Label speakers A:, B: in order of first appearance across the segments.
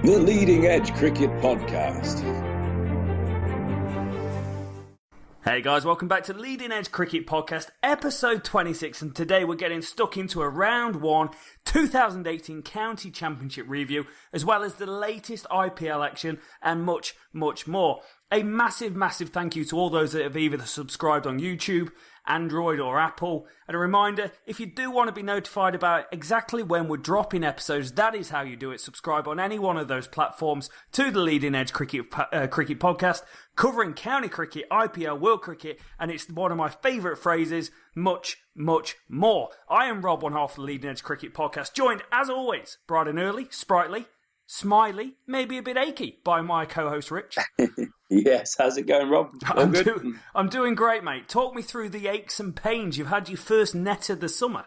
A: The Leading Edge Cricket Podcast.
B: Hey guys, welcome back to the Leading Edge Cricket Podcast, episode 26, and today we're getting stuck into a Round 1 2018 County Championship review, as well as the latest IPL action and much, much more. A massive, massive thank you to all those that have either subscribed on YouTube, Android or Apple. And a reminder, if you do want to be notified about exactly when we're dropping episodes, that is how you do it. Subscribe on any one of those platforms to the Leading Edge Cricket Podcast, covering county cricket, IPL, world cricket, and it's one of my favourite phrases, much, much more. I am Rob, one half of the Leading Edge Cricket Podcast, joined, as always, bright and early, sprightly, smiley, maybe a bit achy, by my co-host Rich.
A: Yes, how's it going, Rob?
B: I'm doing great, mate. Talk me through the aches and pains. You've had your first net of the summer.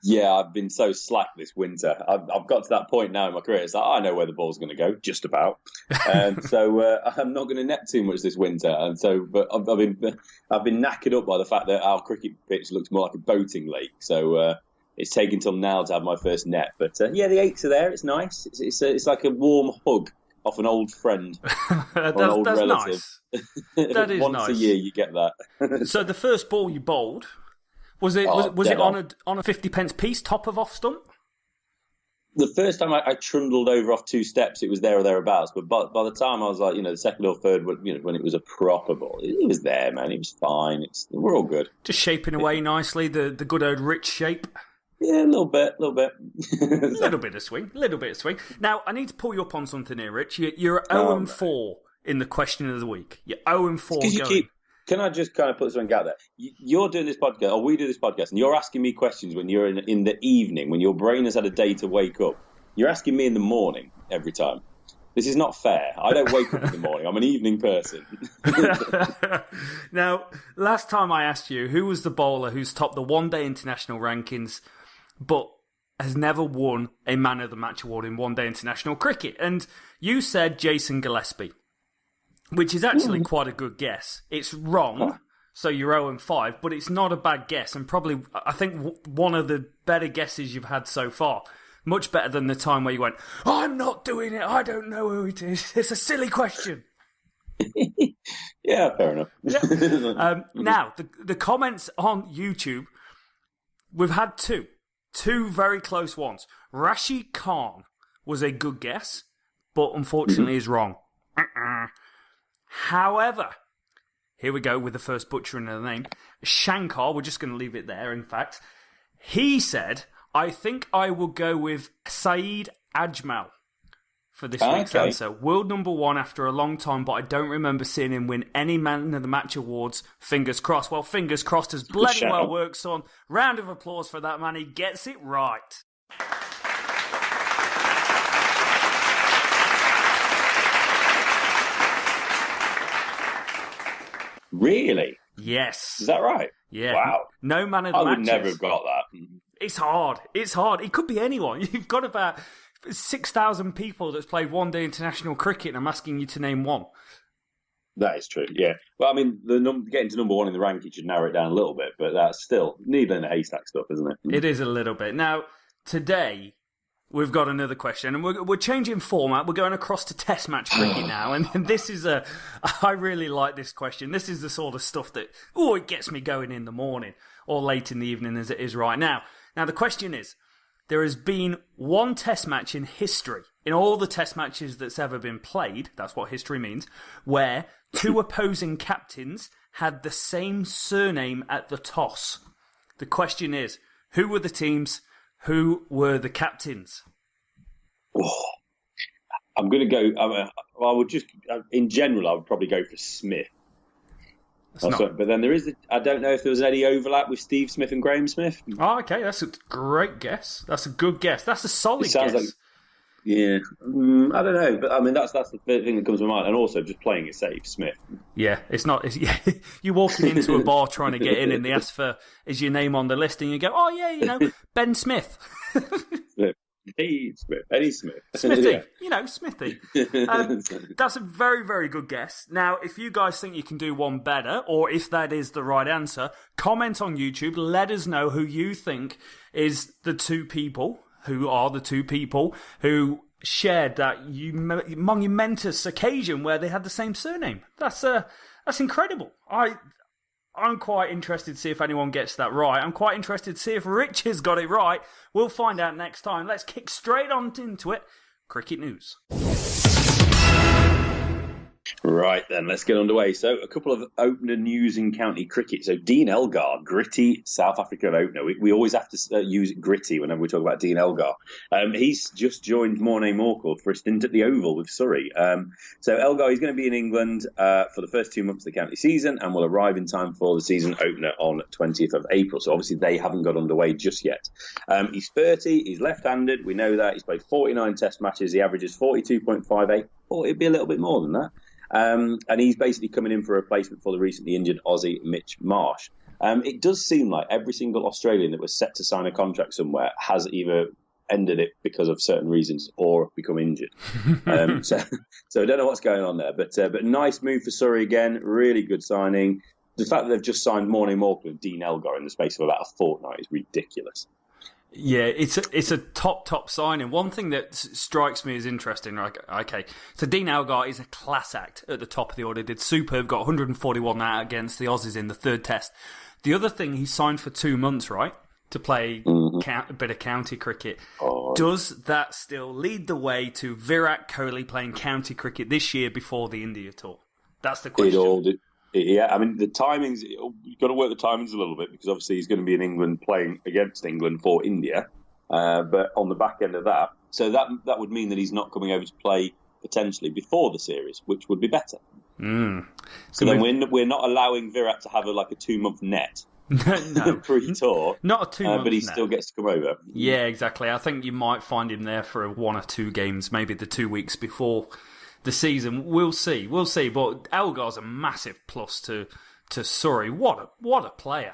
A: Yeah, I've been so slack this winter. I've got to that point now in my career. It's like, I know where the ball's going to go, just about. So I'm not going to net too much this winter. And so, but I've been knackered up by the fact that our cricket pitch looks more like a boating lake. So it's taken till now to have my first net. But yeah, the aches are there. It's nice. It's like a warm hug off an old friend or an old relative.
B: Nice. That is
A: Once
B: nice.
A: a year you get that.
B: So the first ball you bowled, was it on a 50 pence piece, top of off stump?
A: The first time I trundled over off 2 steps, it was there or thereabouts. But by the time I was like, the second or third, when it was a proper ball, it was there, man. It was fine. We're all good.
B: Just shaping away nicely, the good old Rich shape.
A: Yeah, a little bit.
B: little bit of swing. Now, I need to pull you up on something here, Rich. You're 0-4 in the question of the week. You're 0-4 going.
A: Can I just kind of put something out there? You're doing this podcast, or we do this podcast, and you're asking me questions when you're in the evening, when your brain has had a day to wake up. You're asking me in the morning every time. This is not fair. I don't wake up in the morning. I'm an evening person.
B: Now, last time I asked you, who was the bowler who's topped the one-day international rankings, but has never won a Man of the Match award in one-day international cricket? And you said Jason Gillespie, which is actually quite a good guess. It's wrong, so you're 0-5, but it's not a bad guess, and probably, I think, one of the better guesses you've had so far. Much better than the time where you went, I'm not doing it, I don't know who it is, it's a silly question.
A: Yeah, fair enough.
B: Yeah. Now, the comments on YouTube, we've had two very close ones. Rashid Khan was a good guess, but unfortunately is wrong. However, here we go with the first butchering of the name. Shankar, we're just going to leave it there, in fact. He said, I think I will go with Saeed Ajmal for this week's answer. World number 1 after a long time, but I don't remember seeing him win any Man of the Match awards. Fingers crossed. Well, fingers crossed as bloody well works, son. Round of applause for that man. He gets it right.
A: Really?
B: Yes.
A: Is that right?
B: Yeah.
A: Wow.
B: No Man of the Matches.
A: I would never have got that.
B: It's hard. It could be anyone. You've got about 6,000 people that's played one-day international cricket, and I'm asking you to name one.
A: That is true, yeah. Well, I mean, getting to number 1 in the ranking should narrow it down a little bit, but that's still needle in a haystack stuff, isn't it?
B: It is a little bit. Now, today, we've got another question, and we're changing format. We're going across to Test match cricket now, and this is I really like this question. This is the sort of stuff that, it gets me going in the morning, or late in the evening as it is right now. Now, the question is, there has been one Test match in history, in all the Test matches that's ever been played, that's what history means, where 2 opposing captains had the same surname at the toss. The question is, who were the teams? Who were the captains?
A: I'm going to go. I would just, in general, I would probably go for Smith. But then there is. I don't know if there was any overlap with Steve Smith and Graham Smith.
B: Oh, okay, that's a great guess. That's a good guess. That's a solid guess.
A: Like, yeah, I don't know, but I mean that's the thing that comes to mind, and also just playing it safe, Smith.
B: Yeah, it's not. You're walking into a bar trying to get in, and they ask for is your name on the list, and you go, oh yeah, Ben Smith.
A: Smith. Hey, Smith. Eddie Smith.
B: Smithy. Yeah. Smithy. That's a very, very good guess. Now, if you guys think you can do one better, or if that is the right answer, comment on YouTube. Let us know who you think is the 2 people, who are the 2 people who shared that monumentous occasion where they had the same surname. That's incredible. I'm quite interested to see if anyone gets that right. I'm quite interested to see if Rich has got it right. We'll find out next time. Let's kick straight on into it. Cricket news.
A: Right then, let's get underway. So, a couple of opener news in county cricket. So, Dean Elgar, gritty South African opener. We always have to use gritty whenever we talk about Dean Elgar. He's just joined Morne Morkel for a stint at the Oval with Surrey. So, Elgar is going to be in England for the first 2 months of the county season and will arrive in time for the season opener on 20th of April. So, obviously, they haven't got underway just yet. He's 30, he's left-handed, we know that. He's played 49 test matches, he averages 42.58. Or it'd be a little bit more than that. And he's basically coming in for a replacement for the recently injured Aussie Mitch Marsh. It does seem like every single Australian that was set to sign a contract somewhere has either ended it because of certain reasons or become injured. So I don't know what's going on there. But nice move for Surrey again. Really good signing. The fact that they've just signed Morne Morkel and Dean Elgar in the space of about a fortnight is ridiculous.
B: Yeah, it's a top signing. One thing that strikes me as interesting, okay, so Dean Elgar is a class act at the top of the order. Did superb, got 141 out against the Aussies in the third test. The other thing, he signed for 2 months, right, to play a bit of county cricket. Does that still lead the way to Virat Kohli playing county cricket this year before the India tour? That's the question.
A: Yeah, I mean, the timings, you've got to work the timings a little bit because obviously he's going to be in England playing against England for India. But on the back end of that, so that would mean that he's not coming over to play potentially before the series, which would be better. So then we're not allowing Virat to have a 2-month net pre-tour.
B: Not a 2 month
A: but he
B: net.
A: still gets to come over.
B: Yeah, exactly. I think you might find him there for 1 or 2 games, maybe the 2 weeks before the season. We'll see. But Elgar's a massive plus to Surrey. What a player.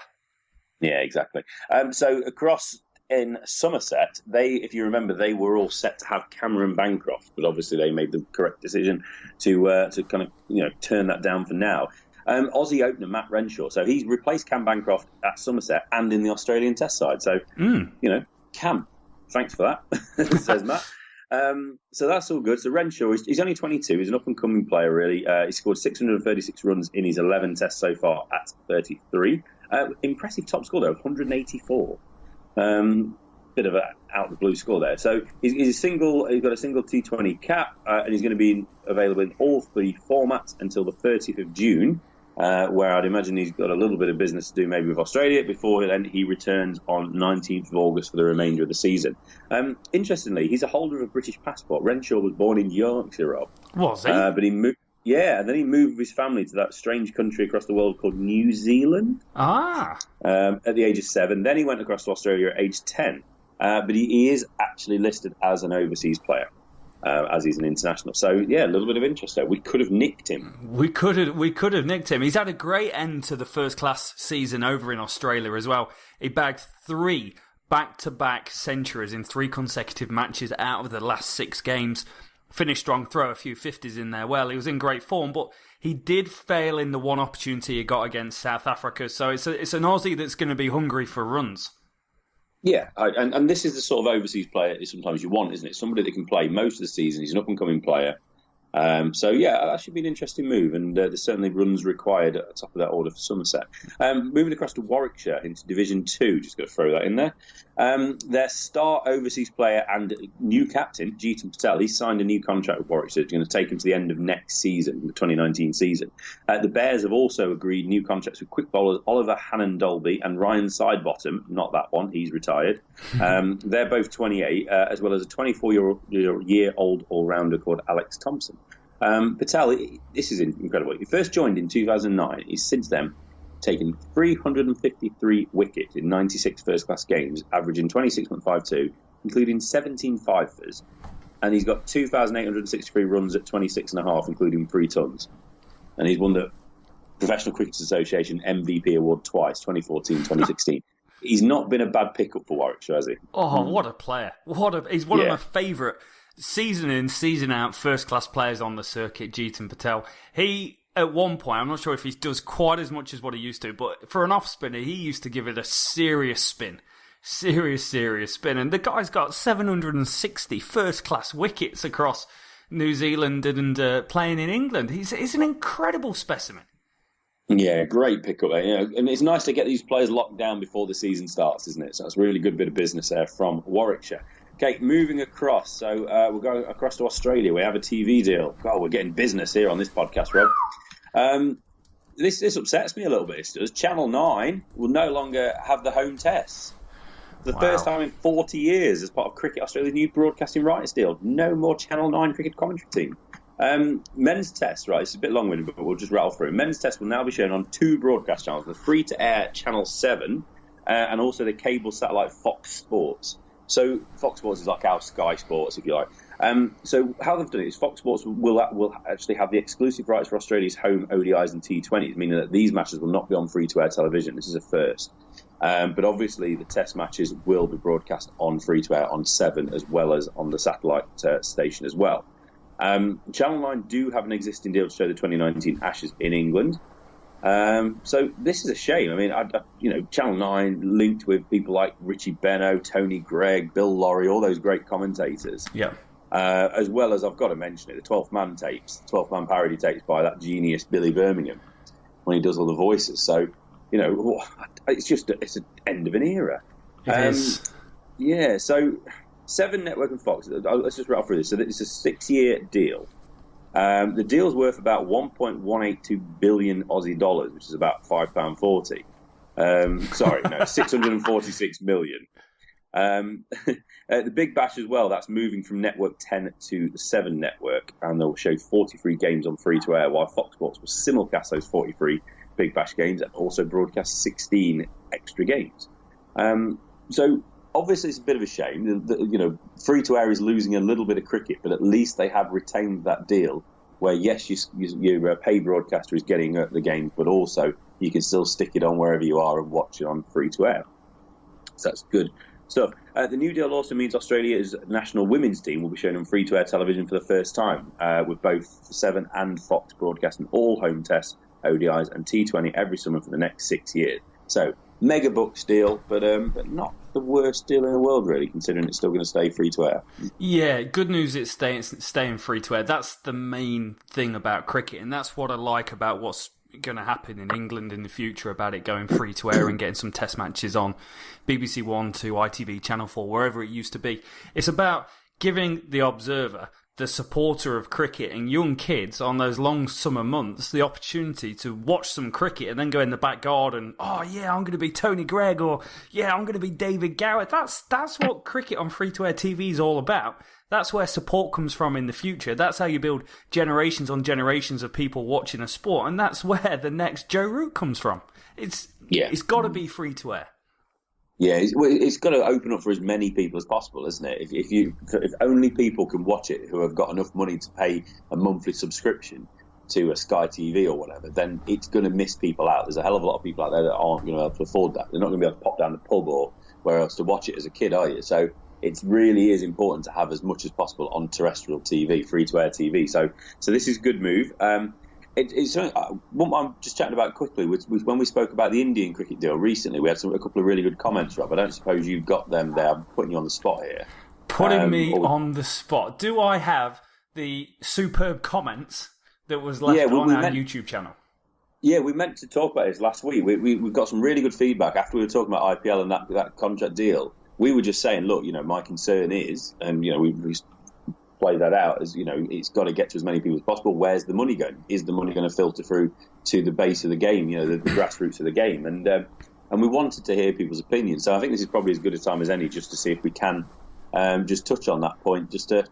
A: Yeah, exactly. So across in Somerset, if you remember, they were all set to have Cameron Bancroft, but obviously they made the correct decision to kind of turn that down for now. Aussie opener Matt Renshaw, so he's replaced Cam Bancroft at Somerset and in the Australian Test side. So Cam, thanks for that, says Matt. So that's all good. So Renshaw, he's only 22. He's an up-and-coming player, really. He scored 636 runs in his 11 tests so far at 33. Impressive top score, though, 184. Bit of an out-of-the-blue score there. So he's got a single T20 cap, and he's going to be available in all 3 formats until the 30th of June, where I'd imagine he's got a little bit of business to do maybe with Australia before then he returns on 19th of August for the remainder of the season. Interestingly, he's a holder of a British passport. Renshaw was born in Yorkshire, Rob.
B: Was he?
A: But he moved. Yeah, and then he moved with his family to that strange country across the world called New Zealand. At the age of 7. Then he went across to Australia at age 10. But he is actually listed as an overseas player. As he's an international. So, yeah, a little bit of interest there. We could have nicked him.
B: We could have nicked him. He's had a great end to the first-class season over in Australia as well. He bagged 3 back-to-back centuries in 3 consecutive matches out of the last 6 games. Finished strong, throw a few 50s in there. Well, he was in great form, but he did fail in the one opportunity he got against South Africa. So it's an Aussie that's going to be hungry for runs.
A: Yeah, and this is the sort of overseas player sometimes you want, isn't it? Somebody that can play most of the season. He's an up-and-coming player. So, yeah, that should be an interesting move, and there's certainly runs required at the top of that order for Somerset. Moving across to Warwickshire into Division 2, just going to throw that in there. Their star overseas player and new captain, Jeetan Patel, he signed a new contract with Warwickshire. It's going to take him to the end of next season, the 2019 season. The Bears have also agreed new contracts with quick bowlers Oliver Hannon-Dolby and Ryan Sidebottom. Not that one, he's retired. They're both 28, as well as a 24-year-old all-rounder called Alex Thompson. Patel, this is incredible. He first joined in 2009. He's since then taken 353 wickets in 96 first-class games, averaging 26.52, including 17 fifers. And he's got 2,863 runs at 26.5, including 3 tons. And he's won the Professional Cricket Association MVP award twice, 2014, 2016. He's not been a bad pickup for Warwickshire, has he?
B: Oh, what a player. He's one of my favourite season in, season out first-class players on the circuit, Jeetan Patel. He, at one point, I'm not sure if he does quite as much as what he used to, but for an off-spinner, he used to give it a serious spin. serious spin. And the guy's got 760 first-class wickets across New Zealand and playing in England. He's an incredible specimen.
A: Yeah, great pickup there. And it's nice to get these players locked down before the season starts, isn't it? So that's a really good bit of business there from Warwickshire. Okay, moving across. So we're going across to Australia. We have a TV deal. God, we're getting business here on this podcast, Rob. This upsets me a little bit. It does. Channel 9 will no longer have the home tests. For the first time in 40 years as part of Cricket Australia's new broadcasting rights deal. No more Channel 9 cricket commentary team. Men's test, right, it's a bit long-winded, but we'll just rattle through. Men's test will now be shown on 2 broadcast channels, the free-to-air Channel 7 and also the cable satellite Fox Sports. So Fox Sports is like our Sky Sports, if you like. So how they've done it is Fox Sports will actually have the exclusive rights for Australia's home ODIs and T20s, meaning that these matches will not be on free-to-air television. This is a first. But obviously the test matches will be broadcast on free-to-air on 7 as well as on the satellite station as well. Channel 9 do have an existing deal to show the 2019 Ashes in England. So this is a shame. I mean, Channel 9 linked with people like Richie Benaud, Tony Gregg, Bill Lawry, all those great commentators.
B: Yeah.
A: As well as, I've got to mention it, the 12th Man tapes, 12th Man parody tapes by that genius Billy Birmingham when he does all the voices. So, it's an end of an era.
B: It is.
A: Yeah, so 7 Network and Fox, let's just rattle through this. So it's a 6-year deal. The deal's worth about 1.182 billion Aussie dollars, which is about £5.40. 646 million. The Big Bash as well, that's moving from Network 10 to the 7 Network, and they'll show 43 games on free-to-air, while Fox Sports will simulcast those 43 Big Bash games and also broadcast 16 extra games. So obviously it's a bit of a shame. Free-to-air is losing a little bit of cricket, but at least they have retained that deal where, yes, your paid broadcaster is getting the games, but also you can still stick it on wherever you are and watch it on free-to-air. So that's good stuff. The new deal also means Australia's national women's team will be shown on free-to-air television for the first time, with both 7 and Fox broadcasting all home tests, ODIs and T20 every summer for the next 6 years. So, mega bucks deal, but not the worst deal in the world, really, considering it's still going to stay free-to-air. Yeah,
B: good news it's staying free-to-air. That's the main thing about cricket, and that's what I like about what's going to happen in England in the future about it going free-to-air and getting some test matches on BBC One to ITV Channel 4, wherever it used to be. It's about giving the observer, the supporter of cricket, and young kids on those long summer months the opportunity to watch some cricket and then go in the back garden, oh yeah, I'm going to be Tony Gregg, or yeah, I'm going to be David Garrett. That's what cricket on free-to-air TV is all about. That's where support comes from in the future. That's how you build generations on generations of people watching a sport, and that's where the next Joe Root comes from. It's got to be free-to-air.
A: Yeah, it's got to open up for as many people as possible, isn't it? If only people can watch it who have got enough money to pay a monthly subscription to a Sky TV or whatever, then it's going to miss people out. There's a hell of a lot of people out there that aren't going to be able to afford that. They're not going to be able to pop down the pub or where else to watch it as a kid, are you? So it really is important to have as much as possible on terrestrial TV, free-to-air TV. So this is a good move. It's something I'm just chatting about quickly was when we spoke about the Indian cricket deal recently. We had a couple of really good comments, Rob. I don't suppose you've got them there. I'm putting you on the spot here.
B: Putting me on the spot. Do I have the superb comments that was left on our YouTube channel?
A: Yeah, we meant to talk about this last week. We got some really good feedback after we were talking about IPL and that contract deal. We were just saying, look, my concern is, and we play that out as, it's got to get to as many people as possible. Where's the money going? Is the money going to filter through to the base of the game, the grassroots of the game? And we wanted to hear people's opinions. So I think this is probably as good a time as any just to see if we can just touch on that point, just to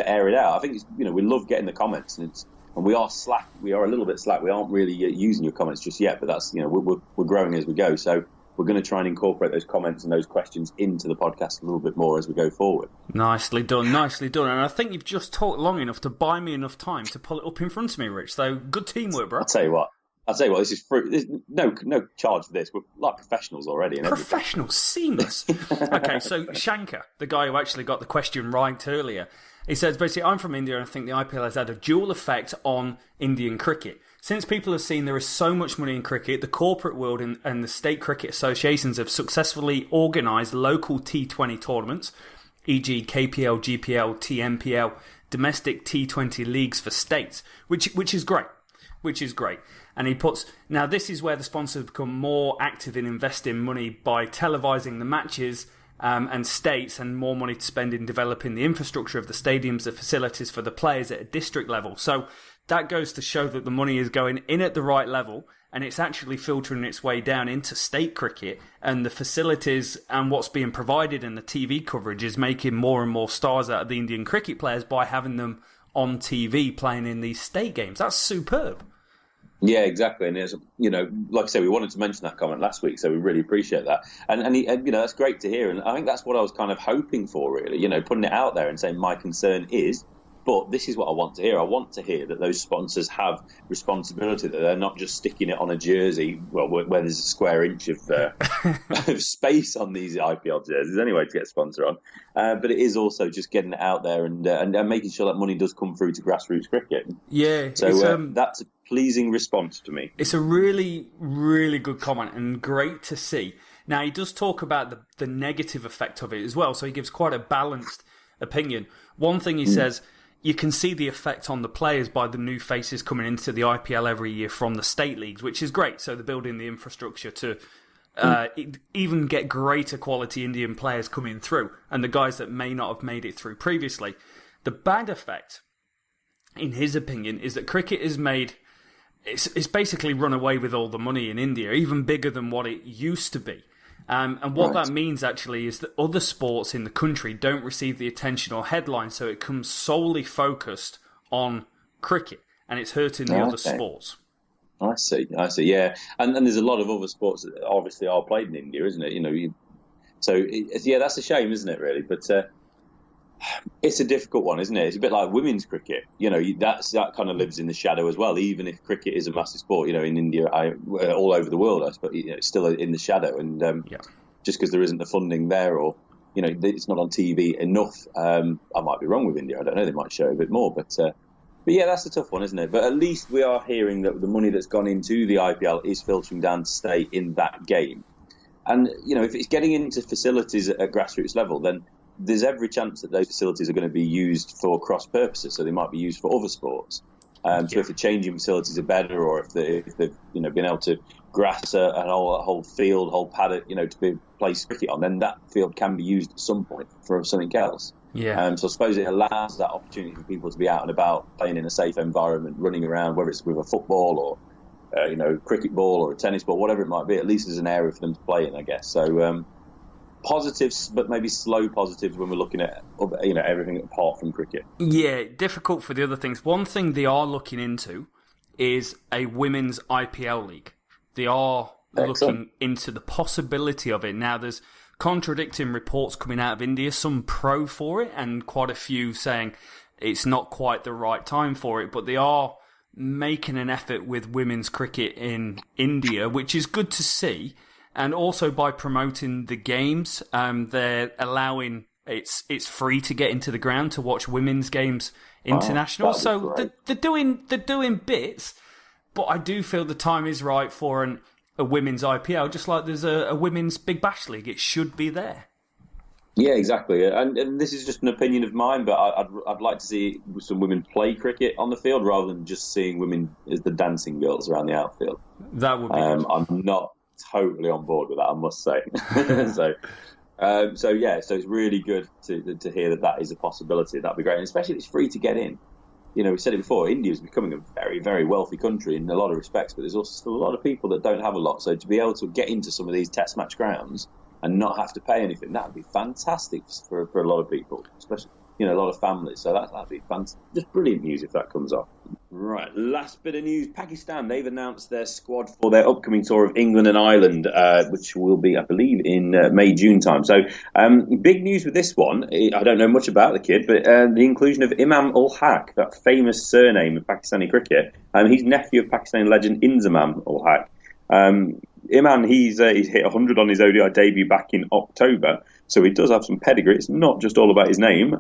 A: air it out. I think we love getting the comments, and we are slack. We are a little bit slack. We aren't really using your comments just yet, but that's we're growing as we go. So we're going to try and incorporate those comments and those questions into the podcast a little bit more as we go forward.
B: Nicely done. And I think you've just talked long enough to buy me enough time to pull it up in front of me, Rich. So good teamwork, bro.
A: I'll tell you what, this is free. There's no charge for this. We're like professionals already.
B: Professionals, seamless. Okay, so Shankar, the guy who actually got the question right earlier, He says, basically, I'm from India and I think the IPL has had a dual effect on Indian cricket. Since people have seen there is so much money in cricket, the corporate world and the state cricket associations have successfully organised local T20 tournaments, e.g. KPL, GPL, TMPL, domestic T20 leagues for states, which is great. And he puts, now this is where the sponsors become more active in investing money by televising the matches and states, and more money to spend in developing the infrastructure of the stadiums, the facilities for the players at a district level. So that goes to show that the money is going in at the right level, and it's actually filtering its way down into state cricket, and the facilities and what's being provided in the TV coverage is making more and more stars out of the Indian cricket players by having them on TV playing in these state games. That's superb.
A: Yeah, exactly. And it's, like I said, we wanted to mention that comment last week, so we really appreciate that. And that's great to hear. And I think that's what I was kind of hoping for, really, putting it out there and saying my concern is, but this is what I want to hear. I want to hear that those sponsors have responsibility, that they're not just sticking it on a jersey, where there's a square inch of space on these IPL jerseys anyway to get a sponsor on. But it is also just getting it out there and making sure that money does come through to grassroots cricket.
B: Yeah.
A: So that's a pleasing response to me.
B: It's a really, really good comment and great to see. Now, he does talk about the negative effect of it as well, so he gives quite a balanced opinion. One thing he says, you can see the effect on the players by the new faces coming into the IPL every year from the state leagues, which is great. So they're building the infrastructure to even get greater quality Indian players coming through, and the guys that may not have made it through previously. The bad effect, in his opinion, is that cricket is made... It's basically run away with all the money in India, even bigger than what it used to be. And what that means, actually, is that other sports in the country don't receive the attention or headlines, so it comes solely focused on cricket, and it's hurting the other sports.
A: I see, yeah. And there's a lot of other sports that obviously are played in India, isn't it? That's a shame, isn't it, really? But it's a difficult one, isn't it? It's a bit like women's cricket. That kind of lives in the shadow as well, even if cricket is a massive sport, in India, all over the world, I suppose, it's still in the shadow. And just because there isn't the funding there, or, it's not on TV enough, I might be wrong with India. I don't know, they might show a bit more. But yeah, that's a tough one, isn't it? But at least we are hearing that the money that's gone into the IPL is filtering down to stay in that game. And, if it's getting into facilities at grassroots level, then there's every chance that those facilities are going to be used for cross purposes, so they might be used for other sports. So if the changing facilities are better, or if they've been able to grass a whole field, whole paddock, to play cricket on, then that field can be used at some point for something else.
B: Yeah.
A: So I suppose it allows that opportunity for people to be out and about, playing in a safe environment, running around, whether it's with a football or cricket ball or a tennis ball, whatever it might be. At least there's an area for them to play in, I guess. So. Positives, but maybe slow positives when we're looking at everything apart from cricket. Yeah,
B: difficult for the other things. One thing they are looking into is a women's IPL league. They are looking into the possibility of it. Now, there's contradicting reports coming out of India, some pro for it and quite a few saying it's not quite the right time for it, but they are making an effort with women's cricket in India, which is good to see. And also by promoting the games, they're allowing it's free to get into the ground to watch women's games international. So they're doing bits, but I do feel the time is right for a women's IPL, just like there's a women's Big Bash League. It should be there.
A: Yeah, exactly. And this is just an opinion of mine, but I'd like to see some women play cricket on the field rather than just seeing women as the dancing girls around the outfield.
B: That would be good.
A: I'm not totally on board with that, I must say. So it's really good to hear that is a possibility. That'd be great, and especially if it's free to get in. We said it before, India is becoming a very, very wealthy country in a lot of respects, but there's also still a lot of people that don't have a lot. So to be able to get into some of these test match grounds and not have to pay anything, that would be fantastic for a lot of people, especially a lot of families. So that'd be fantastic. Just brilliant news if that comes off. Right, last bit of news. Pakistan, they've announced their squad for their upcoming tour of England and Ireland, which will be, I believe, in May, June time. So big news with this one. I don't know much about the kid, but the inclusion of Imam ul Haq, that famous surname of Pakistani cricket. He's nephew of Pakistani legend Inzamam ul Haq. Imam, he's hit 100 on his ODI debut back in October. So he does have some pedigree. It's not just all about his name.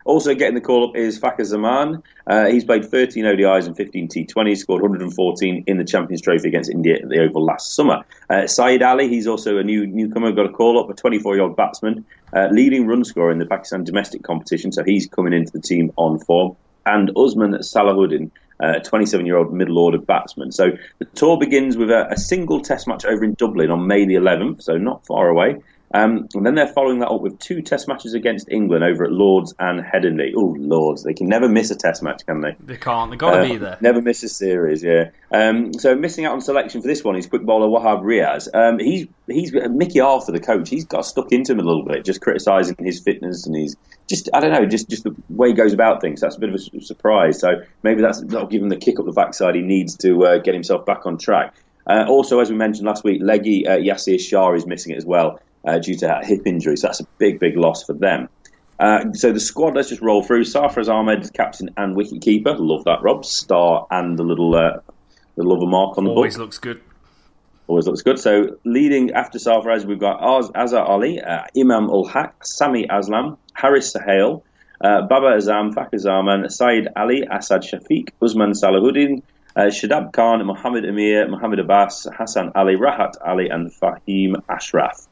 A: Also getting the call-up is Fakhar Zaman. He's played 13 ODIs and 15 T20s, scored 114 in the Champions Trophy against India at the Oval last summer. Saeed Ali, he's also a newcomer, got a call-up, a 24-year-old batsman, leading run scorer in the Pakistan domestic competition, so he's coming into the team on form. And Usman Salahuddin, a 27-year-old middle-order batsman. So the tour begins with a single test match over in Dublin on May the 11th, so not far away. And then they're following that up with 2 test matches against England over at Lords and Headingley. Oh, Lords. They can never miss a test match, can they?
B: They can't. They've got to be there.
A: Never miss a series, yeah. So missing out on selection for this one is quick bowler Wahab Riaz. He's Mickey Arthur, the coach. He's got stuck into him a little bit, just criticising his fitness, and he's just, I don't know, just the way he goes about things. That's a bit of a surprise. So maybe that's not giving him the kick up the backside he needs to get himself back on track. Also, as we mentioned last week, leggy Yasir Shah is missing it as well. Due to that hip injury, so that's a big loss for them. So the squad, let's just roll through. Sarfraz Ahmed, captain and wicket-keeper. Love that, Rob. Star and the little lover mark on the
B: Always
A: book.
B: Looks good.
A: Always looks good. So leading after Sarfraz, we've got Azhar Ali, Imam Ul Haq, Sami Aslam, Haris Sahel, Baba Azam, Fakhar Zaman, Saeed Ali, Asad Shafiq, Usman Salahuddin, Shadab Khan, Mohammed Amir, Mohammed Abbas, Hassan Ali, Rahat Ali, and Fahim Ashraf.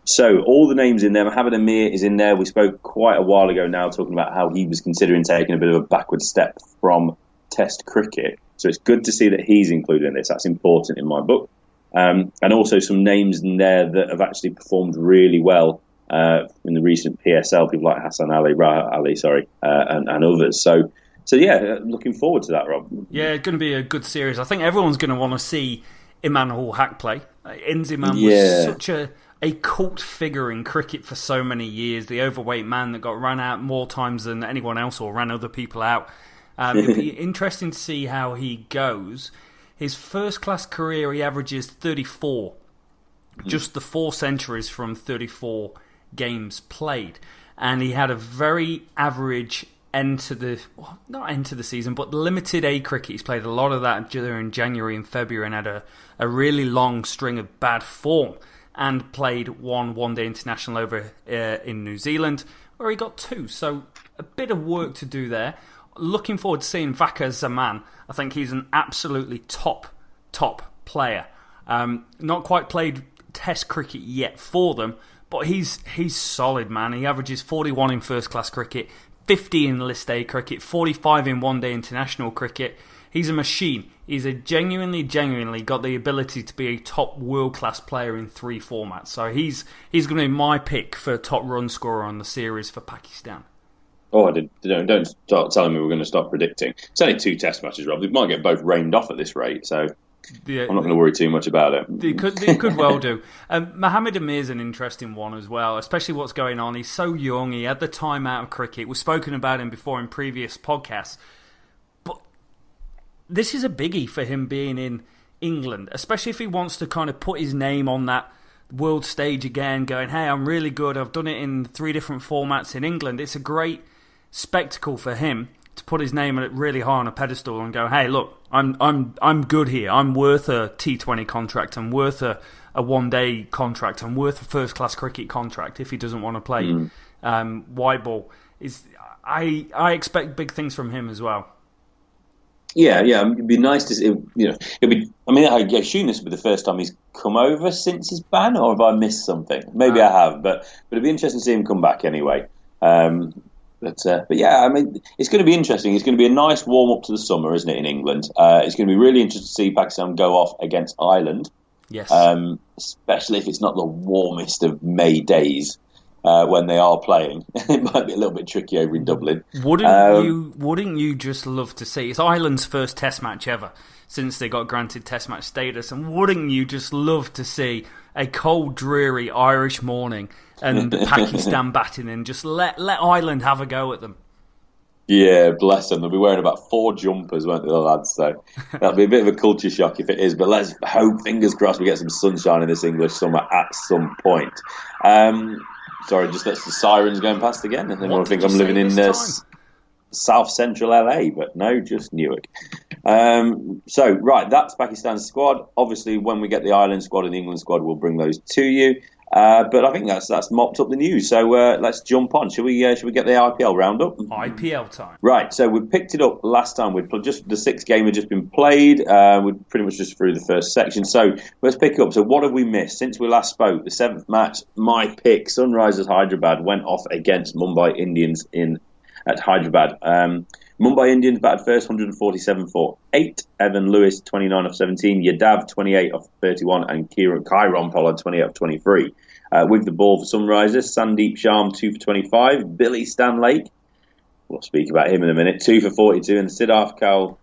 A: So all the names in there. Mohammed Amir is in there. We spoke quite a while ago now talking about how he was considering taking a bit of a backward step from Test cricket. So it's good to see that he's included in this. That's important in my book. And also some names in there that have actually performed really well in the recent PSL. People like Hassan Ali, Rahat Ali, and others. So yeah, looking forward to that, Rob.
B: Yeah, it's going to be a good series. I think everyone's going to want to see Imam Ul Haq play. Inzamam was such a cult figure in cricket for so many years, the overweight man that got run out more times than anyone else or ran other people out. It'd be interesting to see how he goes. His first-class career, he averages 34. Just the 4 centuries from 34 games played. And he had a very average not end to the season, but limited A cricket. He's played a lot of that during January and February and had a really long string of bad form. And played one-day international over in New Zealand, where he got 2. So a bit of work to do there. Looking forward to seeing Fakhar Zaman. I think he's an absolutely top player. Not quite played Test cricket yet for them, but he's solid, man. He averages 41 in first-class cricket, 50 in List A cricket, 45 in one-day international cricket. He's a machine. He's a genuinely got the ability to be a top world-class player in 3 formats. So he's going to be my pick for top run scorer on the series for Pakistan.
A: Oh, don't start telling me we're going to stop predicting. It's only 2 test matches, Rob. We might get both rained off at this rate, so I'm not going to worry too much about it.
B: They could well do. Mohammed Amir's an interesting one as well, especially what's going on. He's so young. He had the time out of cricket. We've spoken about him before in previous podcasts. This is a biggie for him being in England, especially if he wants to kind of put his name on that world stage again, going, hey, I'm really good. I've done it in 3 different formats in England. It's a great spectacle for him to put his name really high on a pedestal and go, hey, look, I'm good here. I'm worth a T20 contract. I'm worth a one-day contract. I'm worth a first-class cricket contract if he doesn't want to play white ball. I expect big things from him as well.
A: Yeah, it'd be nice to see, I assume this will be the first time he's come over since his ban, or have I missed something? Maybe I have, but it'd be interesting to see him come back anyway. But yeah, it's going to be interesting. It's going to be a nice warm-up to the summer, isn't it, in England? It's going to be really interesting to see Pakistan go off against Ireland.
B: Yes.
A: Especially if it's not the warmest of May days. When they are playing, it might be a little bit tricky over in Dublin.
B: Wouldn't you just love to see? It's Ireland's first Test match ever since they got granted Test match status, and wouldn't you just love to see a cold, dreary Irish morning and Pakistan batting in? Just let Ireland have a go at them. Yeah, bless them. They'll be wearing about 4 jumpers, won't they, the lads? So that'll be a bit of a culture shock if it is. But let's hope, fingers crossed, we get some sunshine in this English summer at some point. Sorry, just that's the sirens going past again. And then I think I'm living in South Central LA, but no, just Newark. Right, that's Pakistan's squad. Obviously, when we get the Ireland squad and the England squad, we'll bring those to you.
A: But I think that's mopped up the news. So let's jump on. Should we get the IPL roundup?
B: IPL time.
A: Right. So we picked it up last time. Just the sixth game had just been played. We're pretty much just through the first section. So let's pick it up. So what have we missed since we last spoke? The seventh match, my pick, Sunrisers Hyderabad went off against Mumbai Indians at Hyderabad. Mumbai Indians batted first, 147 for 8. Evan Lewis, 29 of 17. Yadav, 28 of 31. And Kieron Pollard, 28 of 23. With the ball for Sunrisers, Sandeep Sharma, 2 for 25. Billy Stanlake, we'll speak about him in a minute, 2 for 42. And Siddharth Kaul,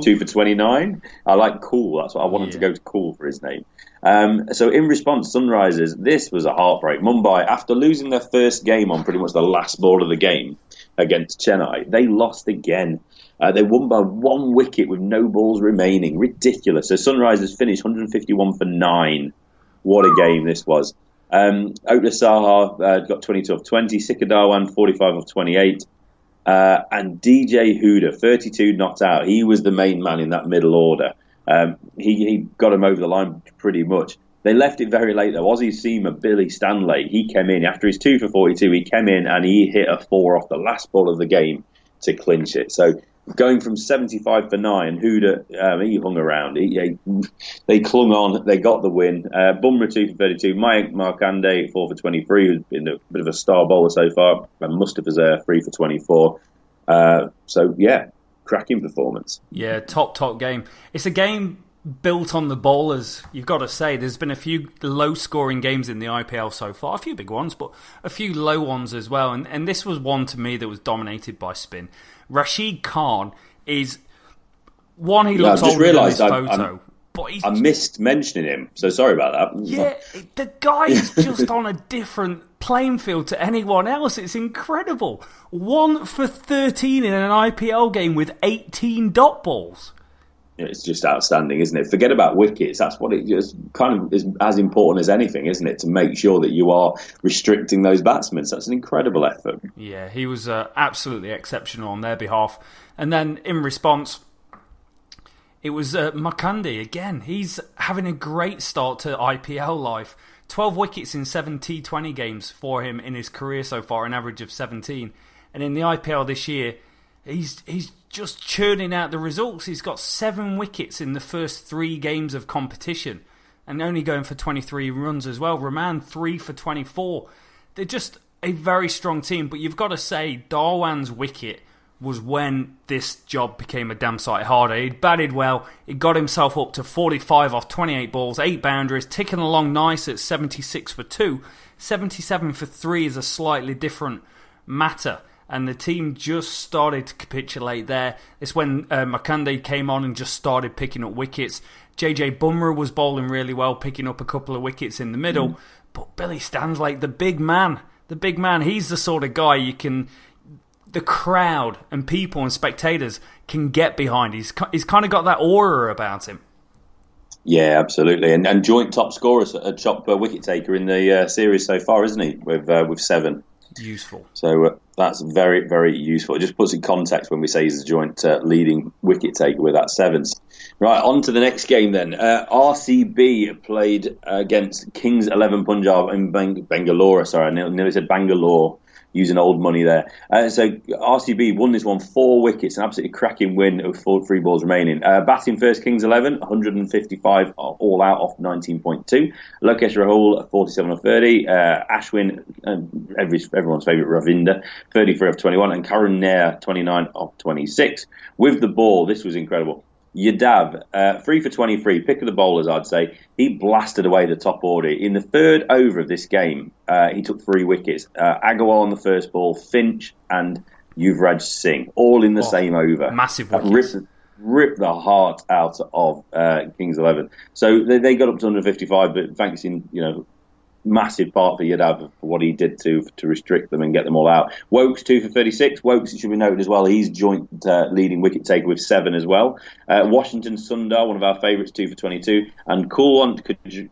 A: 2 for 29. I like Cool. That's what I wanted to go to Cool for his name. So in response, Sunrisers, this was a heartbreak. Mumbai, after losing their first game on pretty much the last ball of the game against Chennai, they lost again. They won by 1 wicket with no balls remaining. Ridiculous. So Sunrisers finished 151 for 9. What a game this was. Oakler Saha got 22 of 20. Sikkar Dhawan, 45 of 28. And DJ Huda, 32 not out. He was the main man in that middle order. He got him over the line pretty much. They left it very late though. Aussie seamer Billy Stanley, he came in after his 2 for 42. He came in and he hit a 4 off the last ball of the game to clinch it. So going from 75 for 9, Huda, he hung around. They clung on. They got the win. Bumrah 2 for 32. Mayank Markande 4 for 23, who's been a bit of a star bowler so far. And Mustafa's 3 for 24. So yeah, cracking performance.
B: Yeah, top game. It's a game built on the bowlers, you've got to say. There's been a few low-scoring games in the IPL so far, a few big ones, but a few low ones as well. And this was one, to me, that was dominated by spin. Rashid Khan is... One, he looks older in his photo.
A: I missed mentioning him, so sorry about that.
B: Yeah, the guy is just on a different playing field to anyone else. It's incredible. 1 for 13 in an IPL game with 18 dot balls.
A: It's just outstanding, isn't it? Forget about wickets. That's what it just kind of is as important as anything, isn't it? To make sure that you are restricting those batsmen. So that's an incredible effort.
B: Yeah, he was absolutely exceptional on their behalf. And then in response, it was Markande again. He's having a great start to IPL life. 12 wickets in 7 T20 games for him in his career so far, an average of 17. And in the IPL this year, he's just churning out the results. He's got 7 wickets in the first 3 games of competition and only going for 23 runs as well. Rahman 3 for 24. They're just a very strong team, but you've got to say Dhawan's wicket was when this job became a damn sight harder. He'd batted well. He got himself up to 45 off 28 balls, 8 boundaries, ticking along nice at 76 for 2. 77 for 3 is a slightly different matter. And the team just started to capitulate there. It's when Markande came on and just started picking up wickets. JJ Bumrah was bowling really well, picking up a couple of wickets in the middle. But Billy Stanlake, the big man, he's the sort of guy the crowd and people and spectators can get behind. He's kind of got that aura about him.
A: Yeah, absolutely. And joint top scorer, top wicket taker in the series so far, isn't he? With 7.
B: Useful.
A: So that's very, very useful. It just puts in context when we say he's a joint leading wicket taker with that 7. Right, on to the next game then. RCB played against Kings 11 Punjab in Bangalore. Sorry, I nearly said Bangalore, using old money there. So RCB won this one 4 wickets, an absolutely cracking win with 3 balls remaining. Batting first, Kings 11, 155 all out off 19.2. Lokesh Rahul, 47 of 30. Ashwin, everyone's favourite Ravinder, 33 of 21. And Karun Nair, 29 of 26. With the ball, this was incredible. Yadav, 3 for 23, pick of the bowlers, I'd say. He blasted away the top order. In the 3rd over of this game, he took 3 wickets. Agarwal on the first ball, Finch and Yuvraj Singh, all in the same over.
B: Massive wickets.
A: Ripped the heart out of Kings 11. So they got up to 155, but thanks in, massive part for Yadav for what he did to restrict them and get them all out. Wokes 2 for 36. Wokes, it should be noted as well, he's joint leading wicket taker with 7 as well. Washington Sundar, one of our favourites, 2 for 22. And Kulwant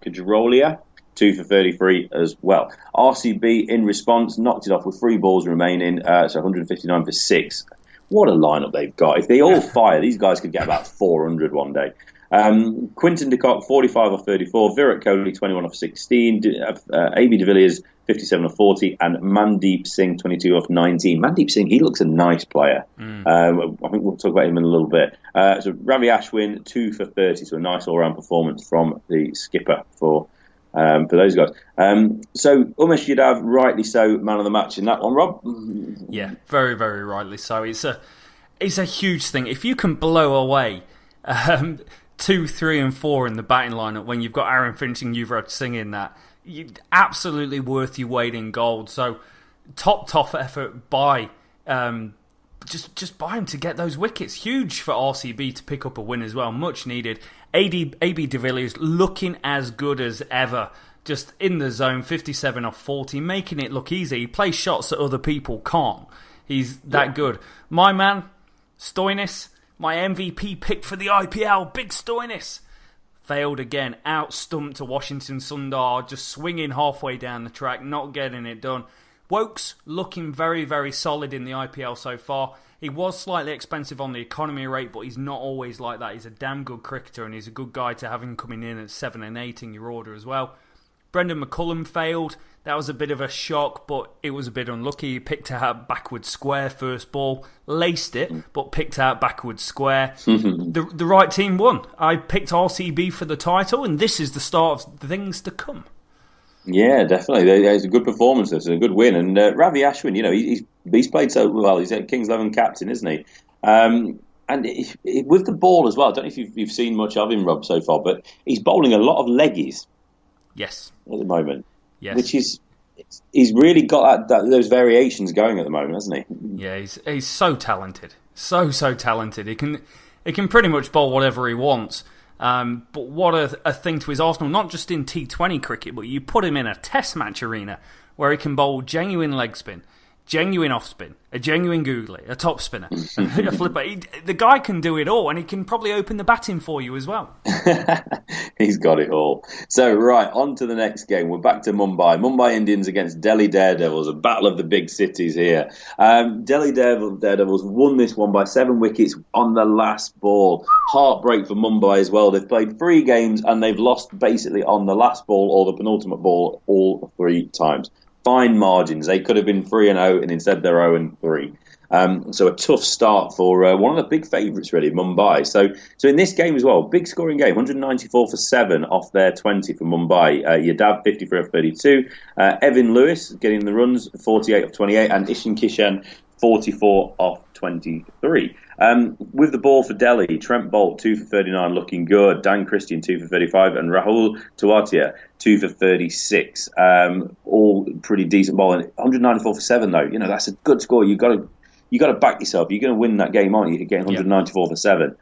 A: Kajrolia, 2 for 33 as well. RCB in response knocked it off with 3 balls remaining, so 159 for 6. What a lineup they've got. If they all fire, these guys could get about 400 one day. Quinton de Kock, 45 off 34. Virat Kohli, 21 off 16. AB de Villiers, 57 off 40. And Mandeep Singh, 22 off 19. Mandeep Singh, he looks a nice player. I think we'll talk about him in a little bit. So Ravi Ashwin, 2 for 30. So a nice all-round performance from the skipper for those guys. So Umesh Yadav, rightly so, man of the match in that one, Rob.
B: Yeah, very, very rightly so. It's a huge thing. If you can blow away 2, 3 and 4 in the batting lineup when you've got Aaron Finch and Yuvraj Singh in that, absolutely worth your weight in gold. So top effort by just by him to get those wickets. Huge for RCB to pick up a win as well. Much needed. AB de Villiers looking as good as ever. Just in the zone, 57 off 40, making it look easy. He plays shots that other people can't. He's that good. My man, Stoinis, my MVP pick for the IPL, big Stoinis, failed again. Out-stumped to Washington Sundar, just swinging halfway down the track, not getting it done. Wokes looking very, very solid in the IPL so far. He was slightly expensive on the economy rate, but he's not always like that. He's a damn good cricketer, and he's a good guy to have him coming in at 7 and 8 in your order as well. Brendan McCullum failed. That was a bit of a shock, but it was a bit unlucky. He picked out backwards square first ball, laced it, but picked out backwards square. The right team won. I picked RCB for the title, and this is the start of things to come.
A: Yeah, definitely. It's a good performance. It's a good win. And Ravi Ashwin, he's played so well. He's a Kings 11 captain, isn't he? And with the ball as well. I don't know if you've seen much of him, Rob, so far, but he's bowling a lot of leggies.
B: Yes.
A: At the moment.
B: Yes.
A: Which he's really got those variations going at the moment, hasn't he?
B: Yeah, he's so talented. So talented. He can pretty much bowl whatever he wants. But what a thing to his arsenal, not just in T20 cricket, but you put him in a test match arena where he can bowl genuine leg spin, genuine off spin, a genuine googly, a top spinner, a flipper. The guy can do it all, and he can probably open the batting for you as well.
A: He's got it all. So, right, on to the next game. We're back to Mumbai. Mumbai Indians against Delhi Daredevils, a battle of the big cities here. Delhi Daredevils won this one by 7 wickets on the last ball. Heartbreak for Mumbai as well. They've played 3 games and they've lost basically on the last ball or the penultimate ball all 3 times. Fine margins. They could have been 3-0 and instead they're 0-3. So a tough start for one of the big favourites, really, Mumbai. So in this game as well, big scoring game, 194 for 7 off their 20 for Mumbai. Yadav, 53 off 32. Evan Lewis getting the runs, 48 off 28. And Ishan Kishan, 44 off 23. With the ball for Delhi, Trent Bolt, 2 for 39, looking good. Dan Christian, 2 for 35. And Rahul Tewatia, 2 for 36. All pretty decent ball. And 194 for 7, though. That's a good score. You've got to back yourself. You're going to win that game, aren't you? You're getting 194 for 7.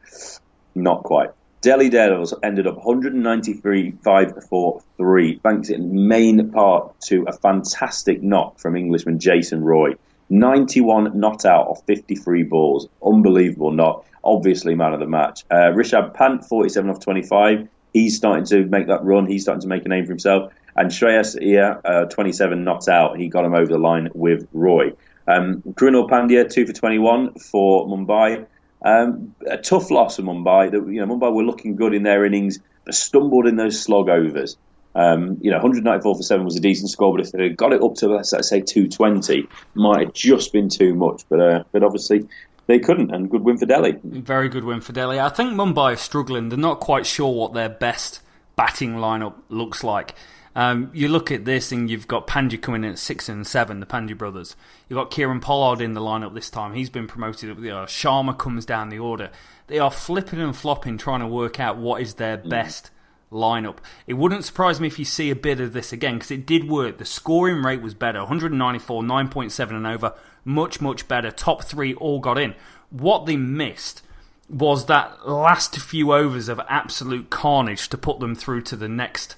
A: Not quite. Delhi Daredevils ended up 193, 5 for 3. Thanks in main part to a fantastic knock from Englishman Jason Roy. 91 not out of 53 balls. Unbelievable knock. Obviously man of the match. Rishabh Pant, 47 off 25. He's starting to make that run. He's starting to make a name for himself. And Shreyas Iyer, 27 not out. He got him over the line with Roy. Krunal Pandya, 2 for 21 for Mumbai. A tough loss for Mumbai. Mumbai were looking good in their innings, but stumbled in those slog overs. 194 for 7 was a decent score, but if they had got it up to, let's say, 220, might have just been too much. But obviously they couldn't, and good win for Delhi.
B: Very good win for Delhi. I think Mumbai are struggling. They're not quite sure what their best batting lineup looks like. You look at this and you've got Pandya coming in at 6 and 7, the Pandya brothers. You've got Kieran Pollard in the lineup this time. He's been promoted. Sharma comes down the order. They are flipping and flopping trying to work out what is their best lineup. It wouldn't surprise me if you see a bit of this again, because it did work. The scoring rate was better. 194, 9.7 and over. Much, much better. Top 3 all got in. What they missed was that last few overs of absolute carnage to put them through to the next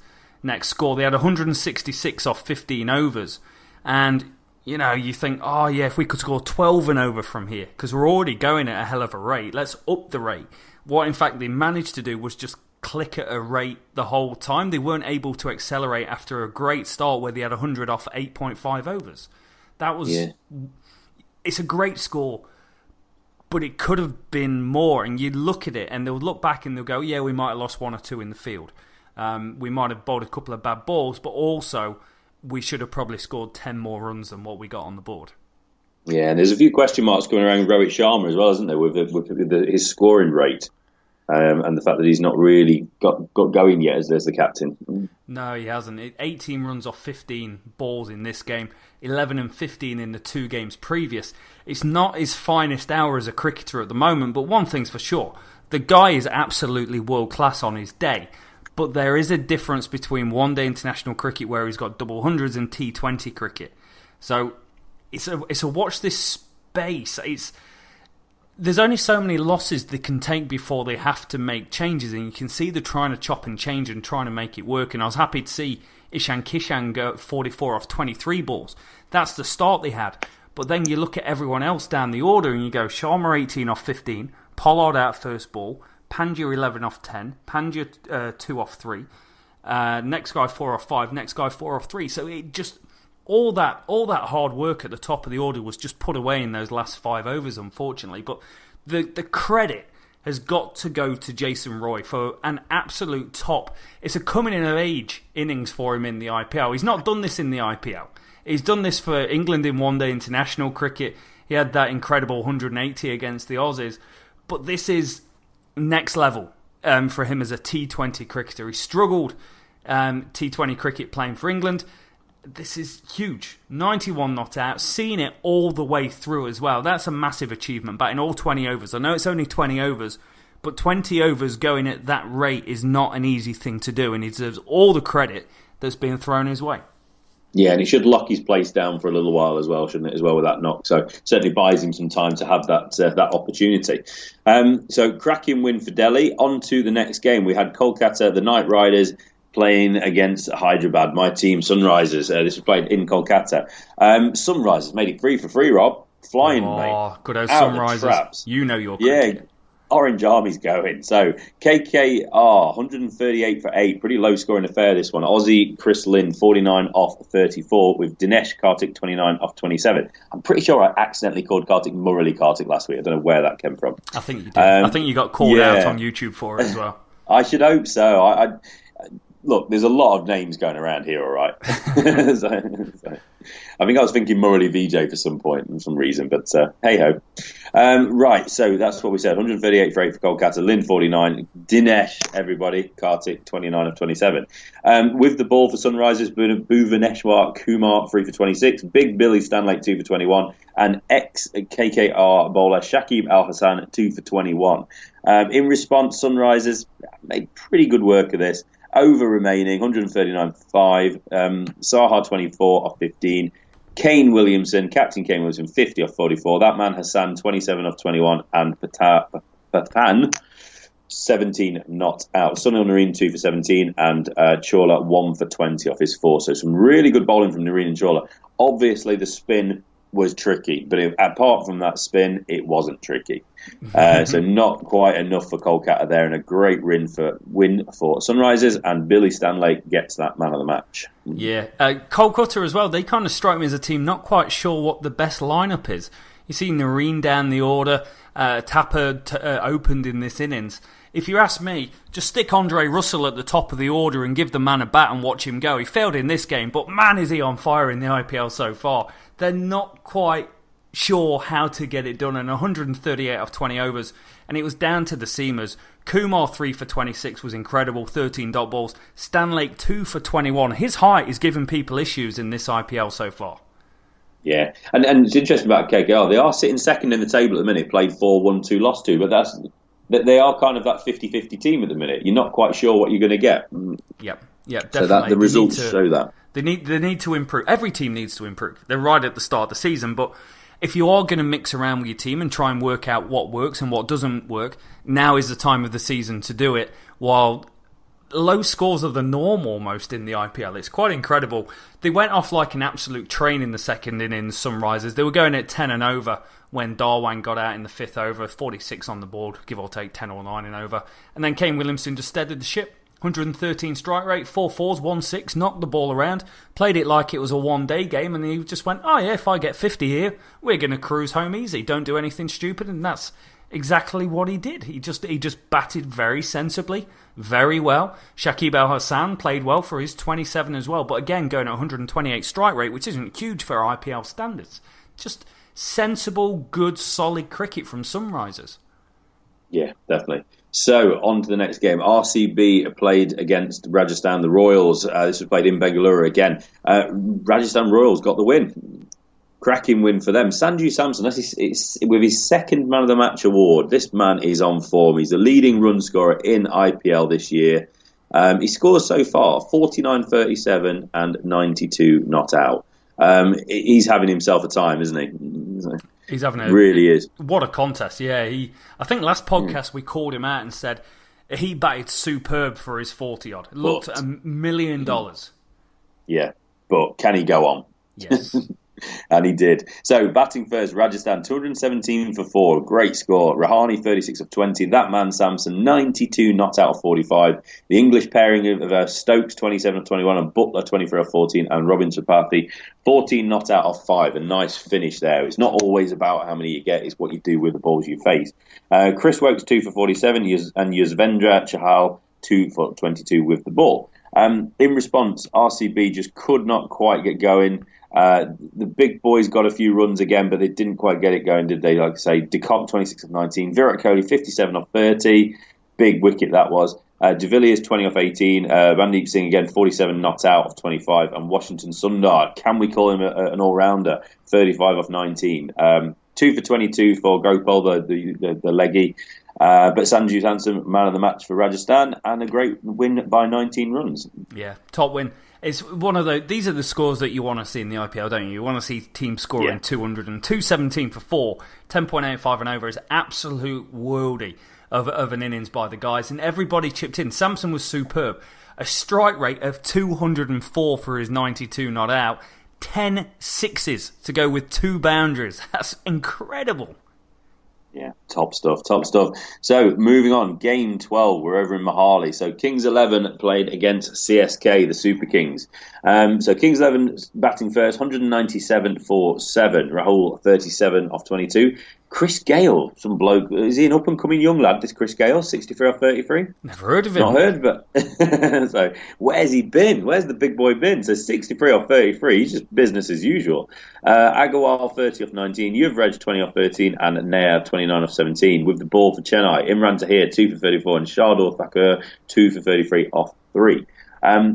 B: score. They had 166 off 15 overs. And, you think, if we could score 12 and over from here, because we're already going at a hell of a rate, let's up the rate. What, in fact, they managed to do was just click at a rate the whole time. They weren't able to accelerate after a great start where they had 100 off 8.5 overs. That was... Yeah. It's a great score. but it could have been more. And you'd look at it and they'll look back and they'll go, yeah, we might have lost 1 or 2 in the field. We might have bowled a couple of bad balls, but also we should have probably scored 10 more runs than what we got on the board.
A: Yeah, and there's a few question marks going around with Rohit Sharma as well, isn't there, with his scoring rate and the fact that he's not really got going yet as the captain.
B: No, he hasn't. 18 runs off 15 balls in this game, 11 and 15 in the 2 games previous. It's not his finest hour as a cricketer at the moment, but one thing's for sure, the guy is absolutely world class on his day. But there is a difference between one-day international cricket where he's got double hundreds and T20 cricket. So it's a watch this space. There's only so many losses they can take before they have to make changes, and you can see they're trying to chop and change and trying to make it work. And I was happy to see Ishan Kishan go 44 off 23 balls. That's the start they had. But then you look at everyone else down the order and you go Sharma 18 off 15, Pollard out first ball, Pandya 11 off 10, Pandya 2 off 3, next guy 4 off 5, next guy 4 off 3. So it just all that hard work at the top of the order was just put away in those last 5 overs, unfortunately. But the credit has got to go to Jason Roy for an absolute top. It's a coming of age innings for him in the IPL. He's not done this in the IPL. He's done this for England in one-day international cricket. He had that incredible 180 against the Aussies. But this is next level for him as a T20 cricketer. He struggled T20 cricket playing for England. This is huge. 91 not out, seeing it all the way through as well. That's a massive achievement, batting all 20 overs. I know it's only 20 overs, but 20 overs going at that rate is not an easy thing to do, and he deserves all the credit that's been thrown his way.
A: Yeah, and he should lock his place down for a little while as well, shouldn't it, as well, with that knock? So certainly buys him some time to have that opportunity. So cracking win for Delhi. On to the next game. We had Kolkata, the Knight Riders, playing against Hyderabad, my team, Sunrisers. This was played in Kolkata. Sunrisers made it 3 for 3, Rob. Flying, mate.
B: Oh, good old Sunrisers. You know your cricket.
A: Yeah. Orange Army's going. So KKR 138 for 8, pretty low scoring affair this one. Aussie Chris Lynn 49 off 34 with Dinesh Karthik 29 off 27. I'm pretty sure I accidentally called Karthik Murali Karthik last week. I don't know where that came from.
B: I think you did. I think you got called out on YouTube for it as well.
A: I should hope so. Look, there's a lot of names going around here, all right? so, I think I was thinking Murali Vijay for some point, for some reason, but hey-ho. Right, so that's what we said. 138 for 8 for Kolkata, Lynn 49, Dinesh, everybody, Karthik 29 of 27. With the ball for Sunrisers, Bhuvaneshwar Kumar 3 for 26, Big Billy Stanlake 2 for 21, and ex-KKR bowler Shakib Al-Hassan 2 for 21. In response, Sunrisers made pretty good work of this. Over remaining, 139 for 5. Saha 24 off 15. Captain Kane Williamson 50 off 44. That man Hassan 27 off 21. And Pathan 17 not out. Sunil Narine 2 for 17. And Chawla 1 for 20 off his 4. So some really good bowling from Narine and Chawla. Obviously the spin was tricky, but apart from that spin, it wasn't tricky. So not quite enough for Kolkata there, and a great win for Sunrisers, and Billy Stanlake gets that man of the match.
B: Yeah, Kolkata as well, they kind of strike me as a team not quite sure what the best lineup is. You see Narine down the order, Tapper opened in this innings. If you ask me, just stick Andre Russell at the top of the order and give the man a bat and watch him go. He failed in this game, but man is he on fire in the IPL so far. They're not quite sure how to get it done, and 138 off 20 overs, and it was down to the seamers. Kumar 3 for 26 was incredible, 13 dot balls. Stanlake 2 for 21. His height is giving people issues in this IPL so far.
A: Yeah, and it's interesting about KKR. They are sitting second in the table at the minute, played 4, 1, 2, lost 2, but they are kind of that 50-50 team at the minute. You're not quite sure what you're going to get.
B: Yep, definitely.
A: So the results show that.
B: They need to improve. Every team needs to improve. They're right at the start of the season, but if you are going to mix around with your team and try and work out what works and what doesn't work, now is the time of the season to do it. While low scores are the norm almost in the IPL. It's quite incredible. They went off like an absolute train in the second innings, Sunrisers. They were going at 10 and over when Darwan got out in the 5th over, 46 on the board, give or take 10 or 9 and over. And then Kane Williamson just steadied the ship. 113 strike rate, 4 fours, 1 6, knocked the ball around, played it like it was a one-day game, and he just went, oh yeah, if I get 50 here, we're going to cruise home easy. Don't do anything stupid, and that's exactly what he did. He just batted very sensibly, very well. Shakib Al Hassan played well for his 27 as well, but again, going at 128 strike rate, which isn't huge for IPL standards. Just sensible, good, solid cricket from Sunrisers.
A: Yeah, definitely. So, on to the next game. RCB played against Rajasthan, the Royals. This was played in Bengaluru again. Rajasthan Royals got the win. Cracking win for them. Sanju Samson, it's with his second Man of the Match award. This man is on form. He's the leading run scorer in IPL this year. He scores so far 49, 37 and 92 not out. He's having himself a time, isn't he?
B: He's having
A: really is.
B: What a contest, yeah. I think last podcast we called him out and said he batted superb for his 40-odd. Looked $1 million.
A: Yeah, but can he go on?
B: Yes.
A: And he did. So, batting first, Rajasthan, 217 for 4. Great score. Rahane, 36 of 20. That man, Samson, 92 not out of 45. The English pairing of Stokes, 27 of 21, and Butler, 23 of 14, and Robin Tripathi, 14 not out of 5. A nice finish there. It's not always about how many you get, it's what you do with the balls you face. Chris Wokes, 2 for 47, and Yuzvendra Chahal, 2 for 22 with the ball. In response, RCB just could not quite get going. The big boys got a few runs again, but they didn't quite get it going, did they? Like I say, Deccan, 26 of 19. Virat Kohli, 57 of 30. Big wicket that was. De Villiers, 20 off 18. Randeep Singh, again, 47 not out of 25. And Washington Sundar, can we call him an all-rounder? 35 off 19. 2 for 22 for Gopal, the leggy. But Sanju Samson, man of the match for Rajasthan, and a great win by 19 runs.
B: Yeah, top win. It's one of these are the scores that you want to see in the IPL, don't you? You want to see teams scoring 200 and 217 for 4, 10.85 and over is absolute worldy of an innings by the guys, and everybody chipped in. Samson was superb. A strike rate of 204 for his 92 not out, 10 sixes to go with 2 boundaries. That's incredible.
A: Yeah, top stuff. So, moving on, Game 12, we're over in Mohali. So, Kings 11 played against CSK, the Super Kings. So, Kings 11 batting first, 197 for 7. Rahul, 37 off 22. Chris Gale, some bloke. Is he an up-and-coming young lad, this Chris Gale? 63 off 33?
B: Never heard of him.
A: Not heard, but... So, where's he been? Where's the big boy been? So, 63 off 33, he's just business as usual. Agarwal, 30 off 19. Yuvraj, 20 off 13. And Nair, 29 off 17. With the ball for Chennai, Imran Tahir, 2 for 34. And Shardul Thakur, 2 for 33 off 3.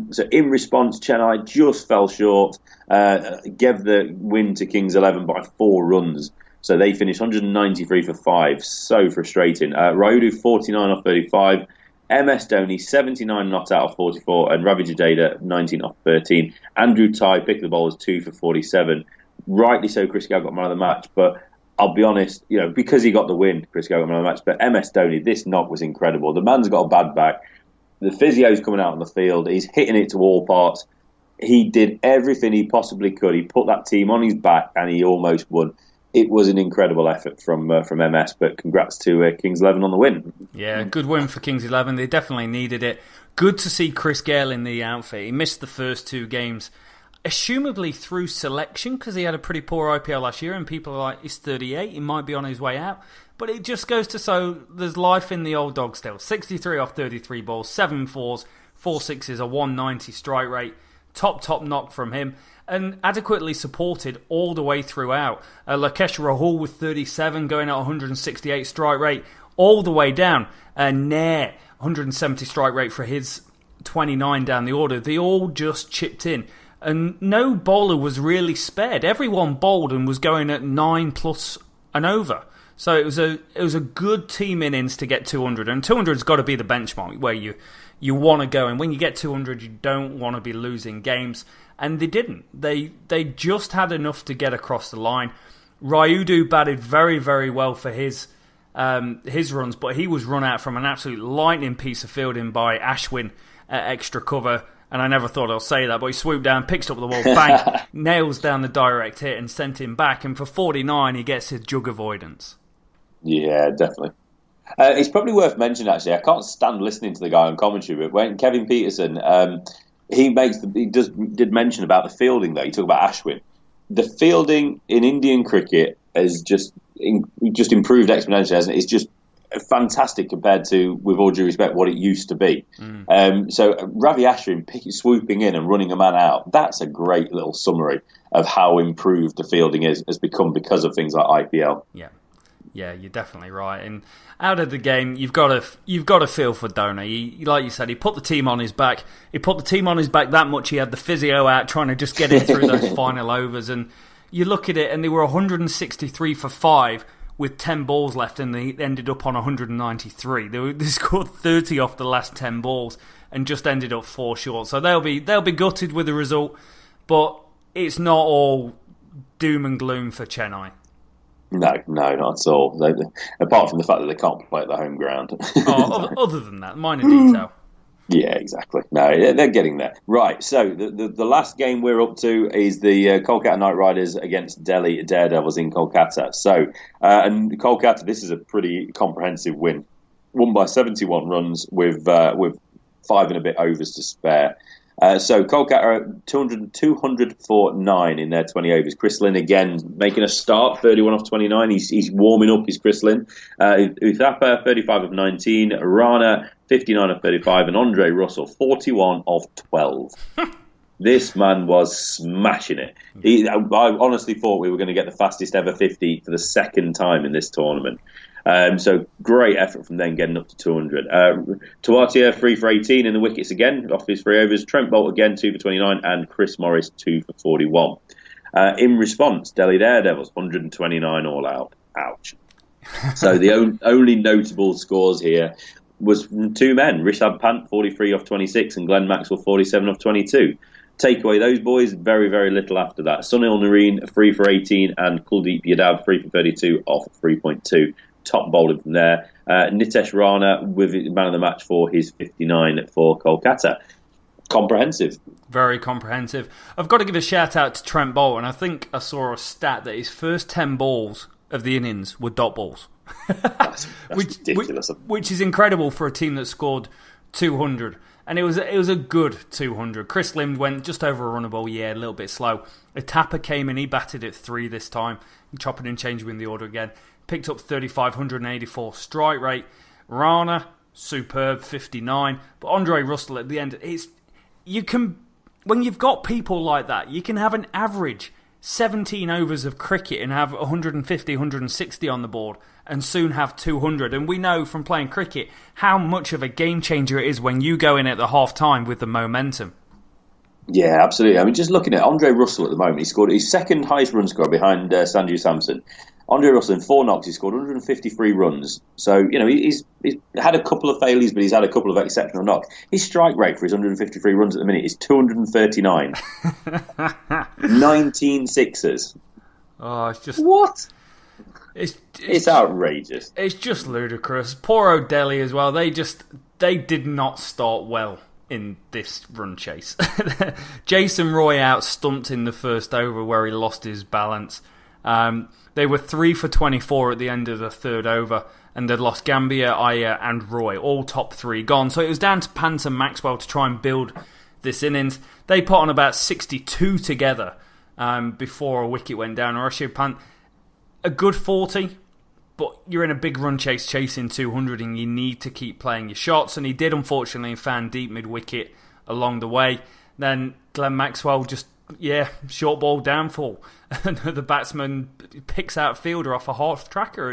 A: So in response, Chennai just fell short, gave the win to Kings 11 by 4 runs. So they finished 193 for 5. So frustrating. Rayudu, 49 off 35. MS Dhoni, 79 not out of 44. And Ravi Jadeda, 19 off 13. Andrew Ty picked the bowlers 2 for 47. Rightly so, Chris Gale got man of the match. But I'll be honest, because he got the win, Chris Gale got man of the match. But MS Dhoni, this knock was incredible. The man's got a bad back. The physio's coming out on the field. He's hitting it to all parts. He did everything he possibly could. He put that team on his back and he almost won. It was an incredible effort from MS, but congrats to Kings 11 on the win.
B: Yeah, good win for Kings 11. They definitely needed it. Good to see Chris Gale in the outfit. He missed the first 2 games, assumably through selection, because he had a pretty poor IPL last year, and people are like, he's 38, he might be on his way out. But it just goes to show there's life in the old dog still. 63 off 33 balls, 7 fours, 4 sixes, a 190 strike rate. Top knock from him. And adequately supported all the way throughout. Lakesh Rahul with 37 going at 168 strike rate all the way down. Nair, 170 strike rate for his 29 down the order. They all just chipped in. And no bowler was really spared. Everyone bowled and was going at 9 plus and over. So it was a good team innings to get 200. And 200's got to be the benchmark where you want to go. And when you get 200, you don't want to be losing games. And they didn't. They just had enough to get across the line. Rayudu batted very, very well for his runs, but he was run out from an absolute lightning piece of fielding by Ashwin at extra cover. And I never thought I'd say that, but he swooped down, picks up the ball, bang, nails down the direct hit and sent him back. And for 49, he gets his jug avoidance.
A: Yeah, definitely. It's probably worth mentioning, actually. I can't stand listening to the guy on commentary, but when Kevin Peterson, did mention about the fielding, though. He talked about Ashwin. The fielding in Indian cricket has just improved exponentially, hasn't it? It's just fantastic compared to, with all due respect, what it used to be. So Ravi Ashwin swooping in and running a man out, that's a great little summary of how improved the fielding has become because of things like IPL.
B: Yeah, you're definitely right. And out of the game, you've got to feel for Dhoni. Like you said, he put the team on his back. He put the team on his back that much. He had the physio out trying to just get him through those final overs. And you look at it, and they were 163 for 5 with 10 balls left, and they ended up on 193. They scored 30 off the last 10 balls and just ended up 4 short. So they'll be gutted with the result, but it's not all doom and gloom for Chennai.
A: No, not at all. Apart from the fact that they can't play at the home ground.
B: Other than that, minor detail.
A: Yeah, exactly. No, they're getting there. Right, so the last game we're up to is the Kolkata Knight Riders against Delhi Daredevils in Kolkata. So, and Kolkata, this is a pretty comprehensive win. Won by 71 runs with 5 and a bit overs to spare. So Kolkata are 200 for 9 in their 20 overs. Chris Lynn again making a start, 31 off 29. He's warming up his Chris Lynn. Uthappa 35 of 19. Rana 59 of 35, and Andre Russell 41 of 12. This man was smashing it. I honestly thought we were going to get the fastest ever 50 for the second time in this tournament. So great effort from them getting up to 200. Tawatia 3 for 18 in the wickets again off his 3 overs. Trent Bolt again 2 for 29, and Chris Morris 2 for 41. In response, Delhi Daredevils 129 all out. Ouch. So the only notable scores here was from 2 men: Rishabh Pant 43 off 26 and Glenn Maxwell 47 off 22. Take away those boys, very, very little after that. Sunil Narine 3 for 18 and Kuldeep Yadav 3 for 32 off 3.2. Top bowling from there. Nitesh Rana with man of the match for his 59 for Kolkata. Comprehensive.
B: Very comprehensive. I've got to give a shout out to Trent Bolt, and I think I saw a stat that his first 10 balls of the innings were dot balls.
A: That's ridiculous.
B: Which is incredible for a team that scored 200. And it was a good 200. Chris Lim went just over a run a ball, a little bit slow. Etapa came in, he batted at 3 this time, chopping and changing in the order again. Picked up 3,584 strike rate. Rana, superb, 59. But Andre Russell at the end, when you've got people like that, you can have an average 17 overs of cricket and have 150, 160 on the board and soon have 200. And we know from playing cricket how much of a game changer it is when you go in at the half time with the momentum.
A: Yeah, absolutely. I mean, just looking at Andre Russell at the moment, he scored his second highest run score behind Sanju Samson. Andre Russell in 4 knocks, he scored 153 runs. So, he's had a couple of failures, but he's had a couple of exceptional knocks. His strike rate for his 153 runs at the minute is 239. 19 sixes.
B: Oh, it's just...
A: What?
B: It's
A: outrageous.
B: It's just ludicrous. Poor O'Delhi as well. They did not start well in this run chase. Jason Roy out stumped in the first over where he lost his balance. They were 3 for 24 at the end of the third over, and they'd lost Gambia, Iyer and Roy, all top 3 gone. So it was down to Pant and Maxwell to try and build this innings. They put on about 62 together before a wicket went down. Rishabh Pant, a good 40, but you're in a big run chasing 200, and you need to keep playing your shots. And he did, unfortunately, and found deep mid-wicket along the way. Then Glenn Maxwell just, short ball downfall. The batsman picks out fielder off a half tracker.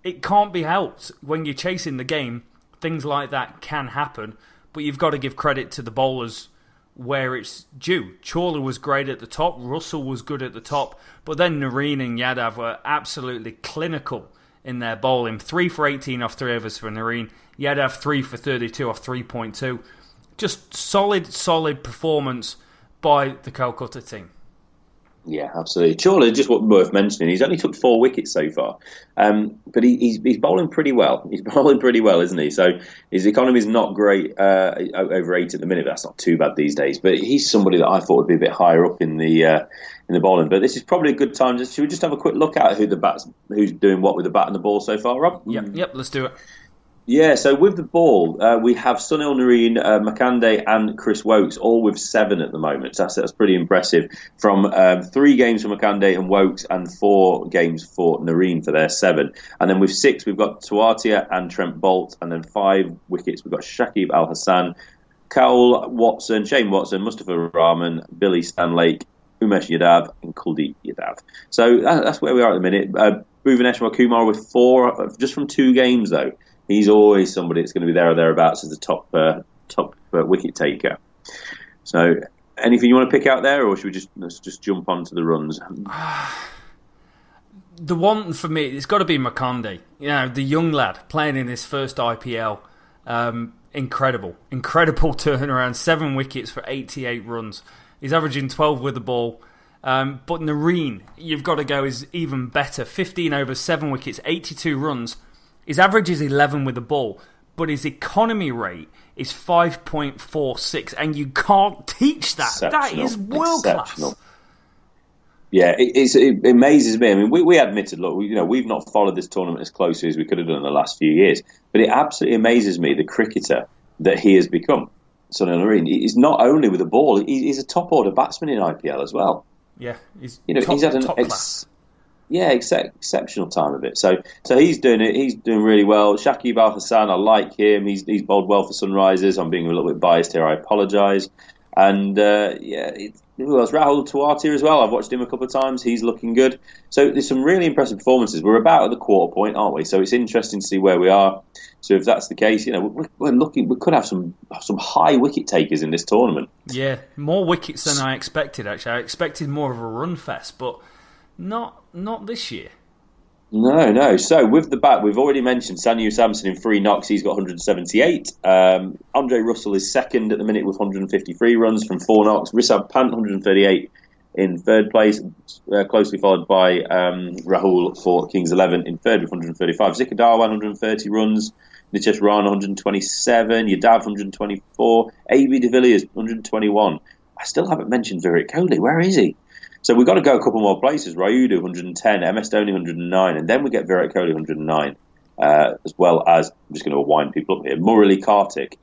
B: It can't be helped. When you're chasing the game, things like that can happen, but you've got to give credit to the bowlers where it's due. Chawla was great at the top, Russell was good at the top, but then Narine and Yadav were absolutely clinical in their bowling. 3 for 18 off 3 overs for Narine, Yadav 3 for 32 off 3.2. Just solid performance by the Kolkata team.
A: Yeah, absolutely. Chorley, just worth mentioning, he's only took 4 wickets so far, but he's bowling pretty well. He's bowling pretty well, isn't he? So his economy is not great, over 8 at the minute. But that's not too bad these days. But he's somebody that I thought would be a bit higher up in the bowling. But this is probably a good time. Should we just have a quick look at who's doing what with the bat and the ball so far, Rob?
B: Yep, let's do it.
A: Yeah, so with the ball, we have Sunil Narine, Makande and Chris Wokes all with 7 at the moment. So that's pretty impressive. From 3 games for Makande and Wokes and 4 games for Narine for their 7. And then with 6, we've got Tuatia and Trent Bolt. And then 5 wickets, we've got Shakib Al Hassan, Kaul Watson, Shane Watson, Mustafa Rahman, Billy Stanlake, Umesh Yadav and Kuldeep Yadav. So that's where we are at the minute. Bhuvaneshwar Kumar with 4, just from 2 games though. He's always somebody that's going to be there or thereabouts as the top wicket taker. So, anything you want to pick out there, or should we let's just jump onto the runs?
B: The one for me, it's got to be Makande. You know, the young lad playing in his first IPL. Incredible turnaround. 7 wickets for 88 runs. He's averaging 12 with the ball. But Narine, you've got to go, is even better. 15 overs, 7 wickets, 82 runs. His average is 11 with the ball, but his economy rate is 5.46, and you can't teach that. That is world class.
A: Yeah, it amazes me. I mean, we admitted, look, we've not followed this tournament as closely as we could have done in the last few years, but it absolutely amazes me the cricketer that he has become. Sunil Narine, he's not only with the ball; he's a top order batsman in IPL as well.
B: Yeah, he's
A: had an
B: class.
A: Yeah, exceptional time of it. So he's doing it. He's doing really well. Shakib Al Hassan, I like him. He's bowled well for Sunrisers. I'm being a little bit biased here. I apologise. And who else? Rahul Tuatia as well. I've watched him a couple of times. He's looking good. So there's some really impressive performances. We're about at the quarter point, aren't we? So it's interesting to see where we are. So if that's the case, we're looking. We could have some high wicket takers in this tournament.
B: Yeah, more wickets than I expected. Actually, I expected more of a run fest, but not this year.
A: No. So with the bat, we've already mentioned Sanju Samson in 3 knocks. He's got 178. Andre Russell is second at the minute with 153 runs from 4 knocks. Rishabh Pant 138 in third place, closely followed by Rahul for Kings 11 in third with 135. Zikadar 130 runs. Nitesh Rana 127. Yadav 124. A.B. de Villiers 121. I still haven't mentioned Virat Kohli. Where is he? So we've got to go a couple more places. Rayudu, 110, MS Dhoni, 109, and then we get Virat Kohli, 109, as well as, I'm just going to wind people up here, Murali Kartik.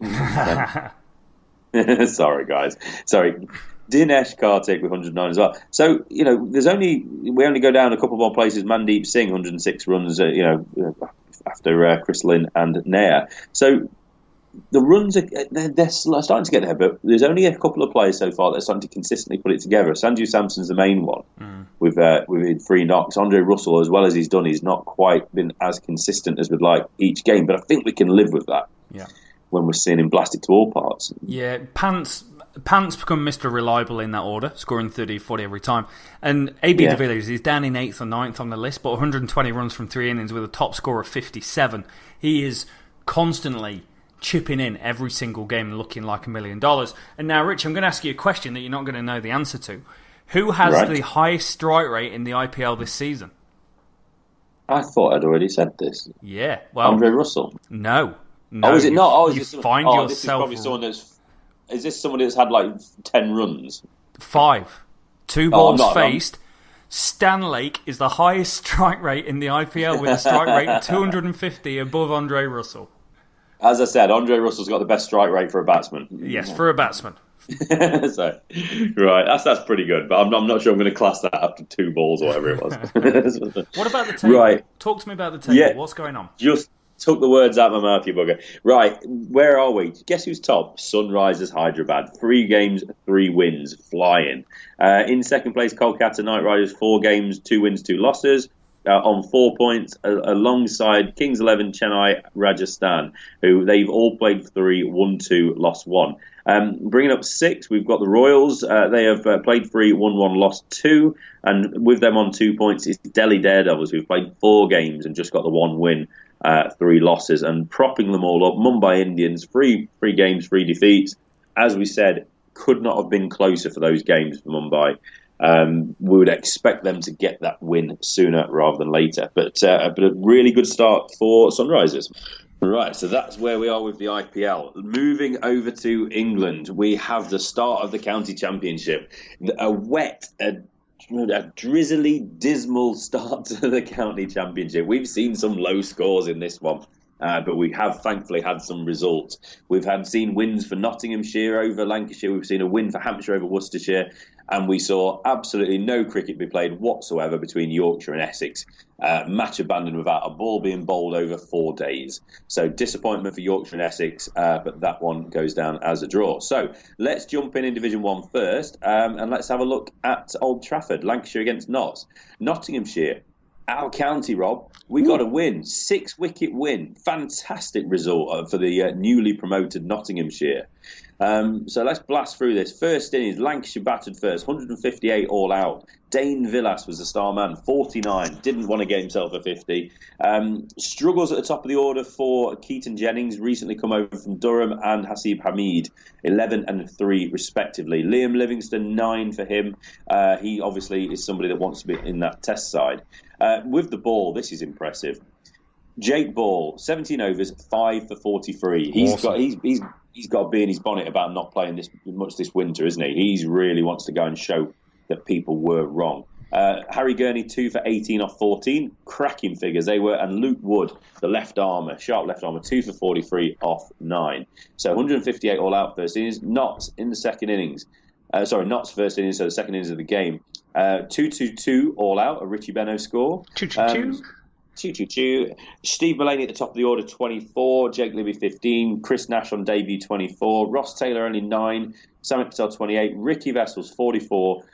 A: Sorry, guys. Sorry. Dinesh Kartik with 109 as well. So, we only go down a couple more places. Mandeep Singh, 106 runs, after Chris Lynn and Nair. So, the runs they're starting to get there, but there's only a couple of players so far that are starting to consistently put it together. Sanju Samson's the main one with 3 knocks. Andre Russell, as well as he's done, he's not quite been as consistent as we'd like each game, but I think we can live with that.
B: Yeah,
A: when we're seeing him blasted to all parts.
B: Yeah, Pants become Mr. Reliable in that order, scoring 30, 40 every time. And A.B. de Villiers is down in 8th or 9th on the list, but 120 runs from 3 innings with a top score of 57. He is constantly chipping in every single game and looking like $1 million. And now, Rich, I'm going to ask you a question that you're not going to know the answer to. Who has the highest strike rate in the IPL this season?
A: I thought I'd already said this.
B: Yeah, well,
A: Andre Russell.
B: No.
A: Oh, is it not? Oh,
B: you find yourself.
A: This is probably someone that's. Is this somebody that's had like 10 runs?
B: 5. 2 balls faced. Stan Lake is the highest strike rate in the IPL with a strike rate of 250 above Andre Russell.
A: As I said, Andre Russell's got the best strike rate for a batsman.
B: Yes, for a batsman.
A: So, right, that's pretty good, but I'm not sure I'm going to class that up to 2 balls or whatever it was.
B: What about the table?
A: Right.
B: Talk to me about the table. Yeah, what's going on?
A: Just took the words out of my mouth, you bugger. Right, where are we? Guess who's top? Sunrisers Hyderabad. 3 games, 3 wins, flying. In second place, Kolkata Knight Riders. 4 games, 2 wins, 2 losses. On 4 points, alongside Kings 11, Chennai, Rajasthan, who they've all played 3, won 2, lost 1. Bringing up 6, we've got the Royals. They have played 3, won 1, lost 2. And with them on 2 points is Delhi Daredevils, who've played 4 games and just got the 1 win, 3 losses. And propping them all up, Mumbai Indians, 3 games, 3 defeats. As we said, could not have been closer for those games for Mumbai. We would expect them to get that win sooner rather than later. But a really good start for Sunrisers. Right, so that's where we are with the IPL. Moving over to England, we have the start of the county championship. A wet, a drizzly, dismal start to the county championship. We've seen some low scores in this one. But we have thankfully had some results. We've seen wins for Nottinghamshire over Lancashire. We've seen a win for Hampshire over Worcestershire. And we saw absolutely no cricket be played whatsoever between Yorkshire and Essex. Match abandoned without a ball being bowled over 4 days. So disappointment for Yorkshire and Essex, but that one goes down as a draw. So let's jump in Division 1 first, and let's have a look at Old Trafford, Lancashire against Notts. Nottinghamshire. Our county, Rob, we got a win, 6-wicket win. Fantastic result for the newly promoted Nottinghamshire. So let's blast through this. First innings, Lancashire batted first, 158 all out. Dane Villas was the star man, 49. Didn't want to get himself a 50. Struggles at the top of the order for Keaton Jennings, recently come over from Durham, and Hasib Hamid, 11 and 3 respectively. Liam Livingston, 9 for him. He obviously is somebody that wants to be in that test side. With the ball, this is impressive. Jake Ball, 17 overs, 5 for 43. He's got to be in his bonnet about not playing this much this winter, isn't he? He really wants to go and show that people were wrong. Harry Gurney, 2 for 18 off 14. Cracking figures they were. And Luke Wood, the sharp left armour, 2 for 43 off 9. So 158 all out first innings. Notts in the second innings. Notts first innings, so the second innings of the game. 2-2-2 all out, a Richie Benno score. Choo-choo-choo. Steve Mulaney at the top of the order, 24. Jake Libby, 15. Chris Nash on debut, 24. Ross Taylor, only 9. Samit Patel, 28. Ricky Vessels, 44.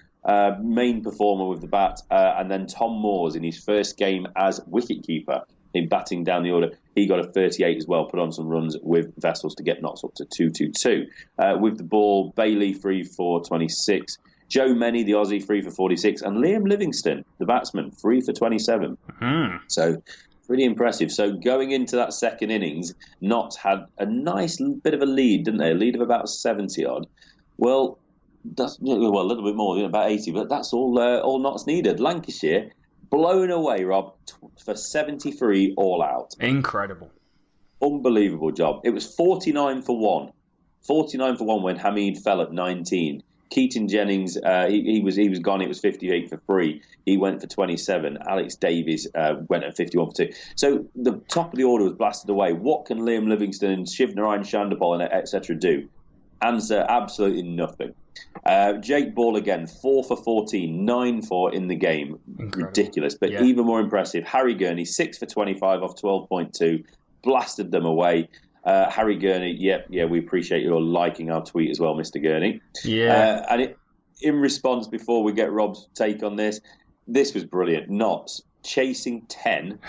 A: Main performer with the bat. And then Tom Moores in his first game as wicketkeeper in batting down the order. He got a 38 as well, put on some runs with Vessels to get Notts up to 2-2-2. With the ball, Bailey, 3 for 26. Joe Menny, the Aussie, 3 for 46. And Liam Livingston, the batsman, 3 for 27. Mm-hmm. So pretty impressive. So going into that second innings, Notts had a nice bit of a lead, didn't they? A lead of about 70-odd. Well, that's a little bit more, about 80, but that's all Notts needed. Lancashire, blown away, Rob, for 73 all out.
B: Incredible.
A: Unbelievable job. It was 49 for 1. 49 for 1 when Hamid fell at 19. Keaton Jennings, he was gone. It was 58 for 3. He went for 27. Alex Davies went at 51 for 2. So the top of the order was blasted away. What can Liam Livingston and Shiv Narayan Chandapal and etc. do? Answer, absolutely nothing. Jake Ball again, 4 for 14, 9 for in the game. Incredible. Ridiculous, but even more impressive. Harry Gurney, 6 for 25 off 12.2, blasted them away. Harry Gurney, we appreciate your liking our tweet as well, Mr. Gurney. Yeah. In response, before we get Rob's take on this was brilliant. Notts chasing 10,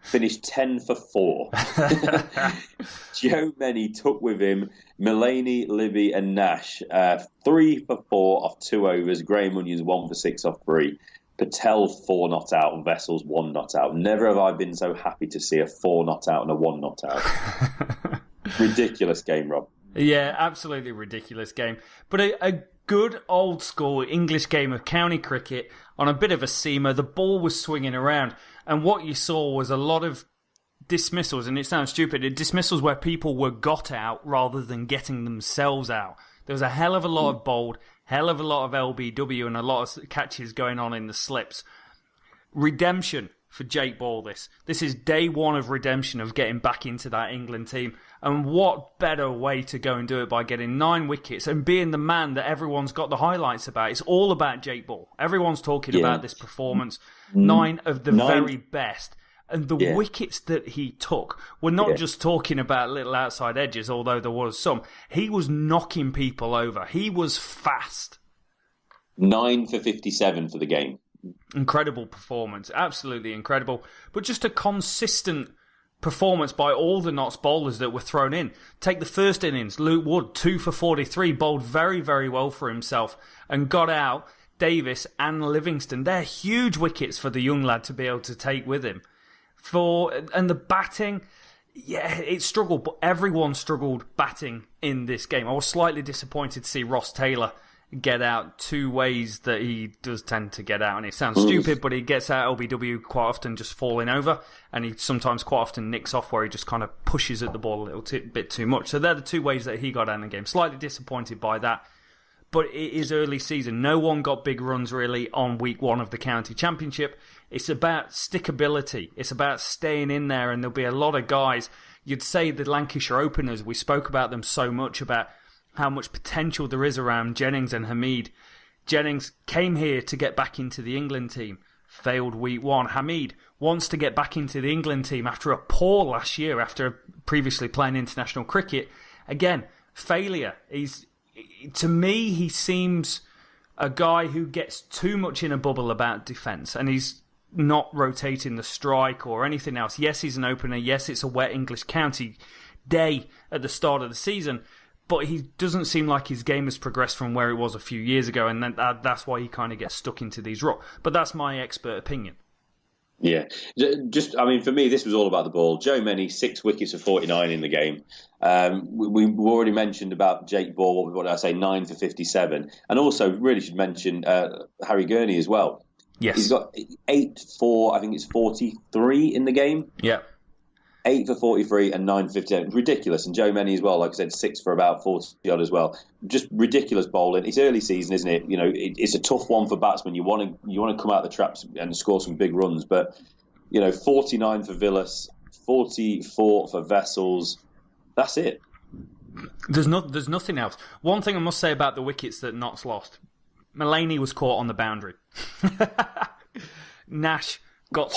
A: finished 10 for 4. Joe Menny took with him Mulaney, Libby and Nash, 3 for 4 off 2 overs. Graham Onions, 1 for 6 off 3. Patel, 4 not out, and Vessels, 1 not out. Never have I been so happy to see a 4 not out and a 1 not out. Ridiculous game, Rob.
B: Yeah, absolutely ridiculous game. But a good old school English game of county cricket on a bit of a seamer. The ball was swinging around, and what you saw was a lot of dismissals, and it sounds stupid, dismissals where people were got out rather than getting themselves out. There was a hell of a lot of bowled, hell of a lot of LBW, and a lot of catches going on in the slips. Redemption for Jake Ball, this is day one of redemption of getting back into that England team. And what better way to go and do it by getting 9 wickets and being the man that everyone's got the highlights about. It's all about Jake Ball. Everyone's talking about this performance. 9 of the very best. And the wickets that he took were not just talking about little outside edges, although there was some. He was knocking people over. He was fast.
A: 9 for 57 for the game.
B: Incredible performance. Absolutely incredible. But just a consistent performance by all the Notts bowlers that were thrown in. Take the first innings. Luke Wood, 2 for 43, bowled very, very well for himself and got out Davis and Livingston. They're huge wickets for the young lad to be able to take with him. And the batting, it struggled, but everyone struggled batting in this game. I was slightly disappointed to see Ross Taylor get out two ways that he does tend to get out. And it sounds stupid, but he gets out LBW quite often just falling over, and he sometimes quite often nicks off where he just kind of pushes at the ball a little bit too much. So they're the two ways that he got out in the game. Slightly disappointed by that. But it is early season. No one got big runs really on week one of the county championship. It's about stickability. It's about staying in there, and there'll be a lot of guys. You'd say the Lancashire openers, we spoke about them so much, about how much potential there is around Jennings and Hamid. Jennings came here to get back into the England team. Failed week one. Hamid wants to get back into the England team after a poor last year, after previously playing international cricket. Again, failure. To me, he seems a guy who gets too much in a bubble about defence, and he's not rotating the strike or anything else. Yes, he's an opener. Yes, it's a wet English county day at the start of the season, but he doesn't seem like his game has progressed from where it was a few years ago, and that's why he kind of gets stuck into these ruts. But that's my expert opinion.
A: Yeah, for me, this was all about the ball. Joe Menny, 6 wickets for 49 in the game. We already mentioned about Jake Ball, what did I say, 9 for 57. And also, really should mention Harry Gurney as well.
B: Yes.
A: He's got 8 for, I think it's 43 in the game.
B: Yeah.
A: 8 for 43 and 9 for 58. Ridiculous. And Joe Menny as well, like I said, 6 for about 40 odd as well. Just ridiculous bowling. It's early season, isn't it? You know, it's a tough one for batsmen. You want to come out the traps and score some big runs. But, 49 for Villas, 44 for Vessels. That's it.
B: There's nothing else. One thing I must say about the wickets that Notts lost. Mullaney was caught on the boundary. Nash got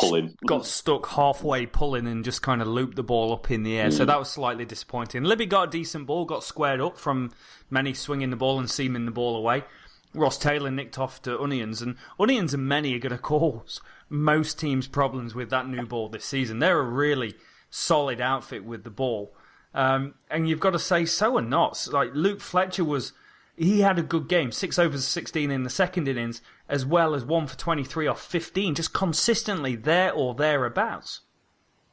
B: stuck halfway pulling and just kind of looped the ball up in the air. So that was slightly disappointing. Libby got a decent ball, got squared up from Menny swinging the ball and seaming the ball away. Ross Taylor nicked off to Onions, and Onions and Menny are going to cause most teams problems with that new ball this season. They're a really solid outfit with the ball. And you've got to say, so are Notts. Like Luke Fletcher he had a good game, 6 overs 16 in the second innings, as well as 1 for 23 off 15, just consistently there or thereabouts.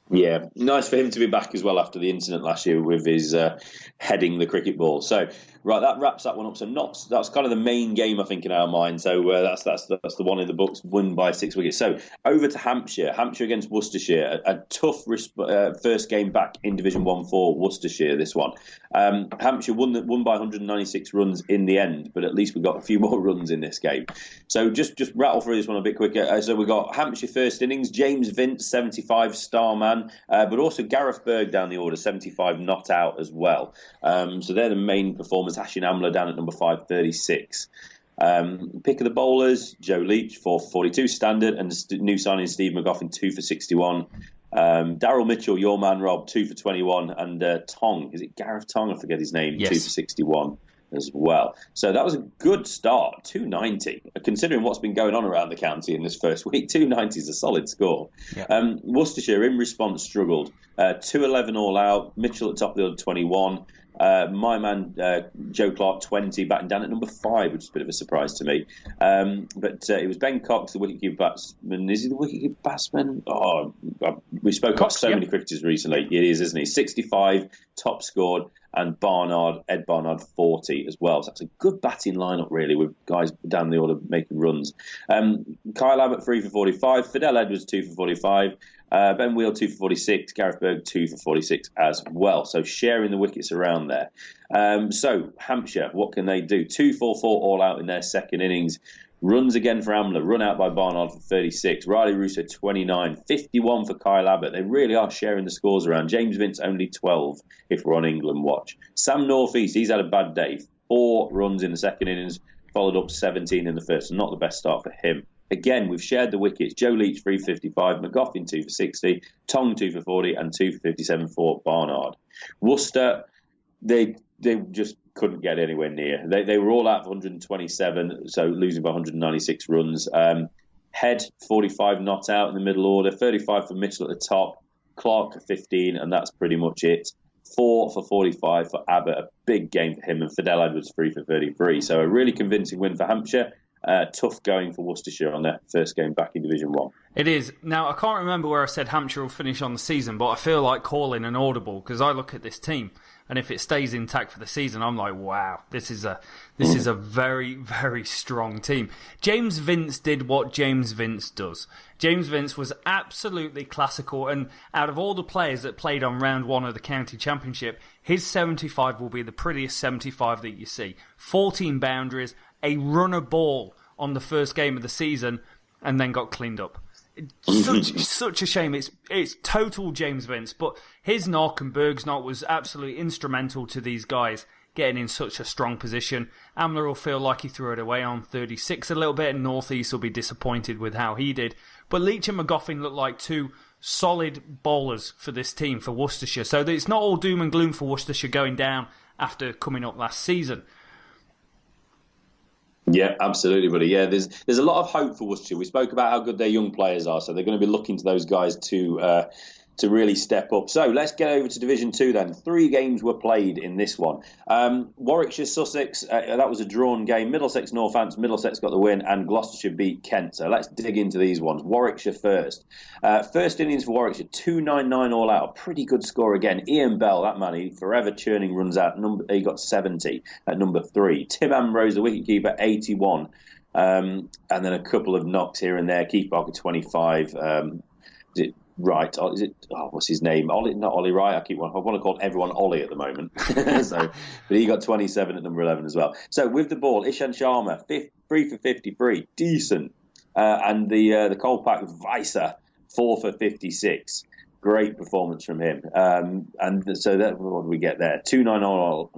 A: Yeah, nice for him to be back as well after the incident last year with his heading the cricket ball. So, right, that wraps that one up. So, that's kind of the main game, I think, in our mind. So, that's the one in the books, won by 6 wickets. So, over to Hampshire against Worcestershire. A tough first game back in Division 1 for Worcestershire, this one. Hampshire won by 196 runs in the end, but at least we got a few more runs in this game. So, just rattle through this one a bit quicker. So, we got Hampshire first innings, James Vince, 75, star man. But also Gareth Berg down the order, 75 not out as well. So they're the main performers. Hashin Amla down at number 5, 36. Pick of the bowlers, Joe Leach, 4 for 42 standard, and new signing Steve McGoffin, 2 for 61. Daryl Mitchell, your man Rob, 2 for 21, and Tong, is it Gareth Tong? I forget his name, yes. 2 for 61 as well. So that was a good start, 290. Considering what's been going on around the county in this first week, 290 is a solid score. Yeah. Worcestershire, in response, struggled. 211 all out, Mitchell at top of the order, 21. My man, Joe Clark, 20, batting down at number 5, which is a bit of a surprise to me. But it was Ben Cox, the wicketkeeper batsman. Is he the wicketkeeper batsman? Oh, we spoke about so many cricketers recently. It is, isn't he? 65, top scored, and Ed Barnard, 40 as well. So that's a good batting lineup, really, with guys down the order making runs. Kyle Abbott, 3 for 45. Fidel Edwards, 2 for 45. Ben Wheel, 2 for 46. Gareth Berg, 2 for 46 as well. So sharing the wickets around there. So Hampshire, what can they do? 2-4-4 all out in their second innings. Runs again for Amler, run out by Barnard for 36. Riley Russo, 29. 51 for Kyle Abbott. They really are sharing the scores around. James Vince, only 12 if we're on England watch. Sam Northeast, he's had a bad day. 4 runs in the second innings, followed up 17 in the first. Not the best start for him. Again, we've shared the wickets. Joe Leach, 3 for 55. McGoffin, 2 for 60. Tong, 2 for 40. And 2 for 57 for Barnard. Worcester, they just couldn't get anywhere near. They were all out for 127, so losing by 196 runs. Head, 45 not out in the middle order. 35 for Mitchell at the top. Clark, 15, and that's pretty much it. 4 for 45 for Abbott. A big game for him. And Fidel Edwards, 3 for 33. So a really convincing win for Hampshire. Tough going for Worcestershire on their first game back in Division 1.
B: It is. Now, I can't remember where I said Hampshire will finish on the season, but I feel like calling an audible because I look at this team. and if it stays intact for the season, I'm like, wow, this is a very, very strong team. James Vince did what James Vince does. James Vince was absolutely classical, and out of all the players that played on round 1 of the county championship, his 75 will be the prettiest 75 that you see. 14 boundaries, a runner ball on the first game of the season, and then got cleaned up. Such a shame. It's total James Vince, but his knock and Berg's knock was absolutely instrumental to these guys getting in such a strong position. Amler will feel like he threw it away on 36 a little bit, and North East will be disappointed with how he did. But Leach and McGoffin look like two solid bowlers for this team, for Worcestershire. So it's not all doom and gloom for Worcestershire going down after coming up last season.
A: Yeah, absolutely, buddy. Yeah, there's a lot of hope for Worcestershire. We spoke about how good their young players are, so they're going to be looking to those guys to really step up. So let's get over to Division 2 then. 3 games were played in this one. Warwickshire, Sussex, that was a drawn game. Middlesex, Northampton, Middlesex got the win, and Gloucestershire beat Kent. So let's dig into these ones. Warwickshire first. First innings for Warwickshire, 299 all out. Pretty good score again. Ian Bell, that man, he forever churning runs out. He got 70 at number 3. Tim Ambrose, the wicketkeeper, 81. And then a couple of knocks here and there. Keith Barker, 25. Wright, what's his name? Ollie, not Ollie Wright. I want to call everyone Ollie at the moment. But he got 27 at number 11 as well. So with the ball, Ishan Sharma, 3 for 53, decent. And the Kolpak Visa, 4 for 56. Great performance from him. And so what do we get there? 2-9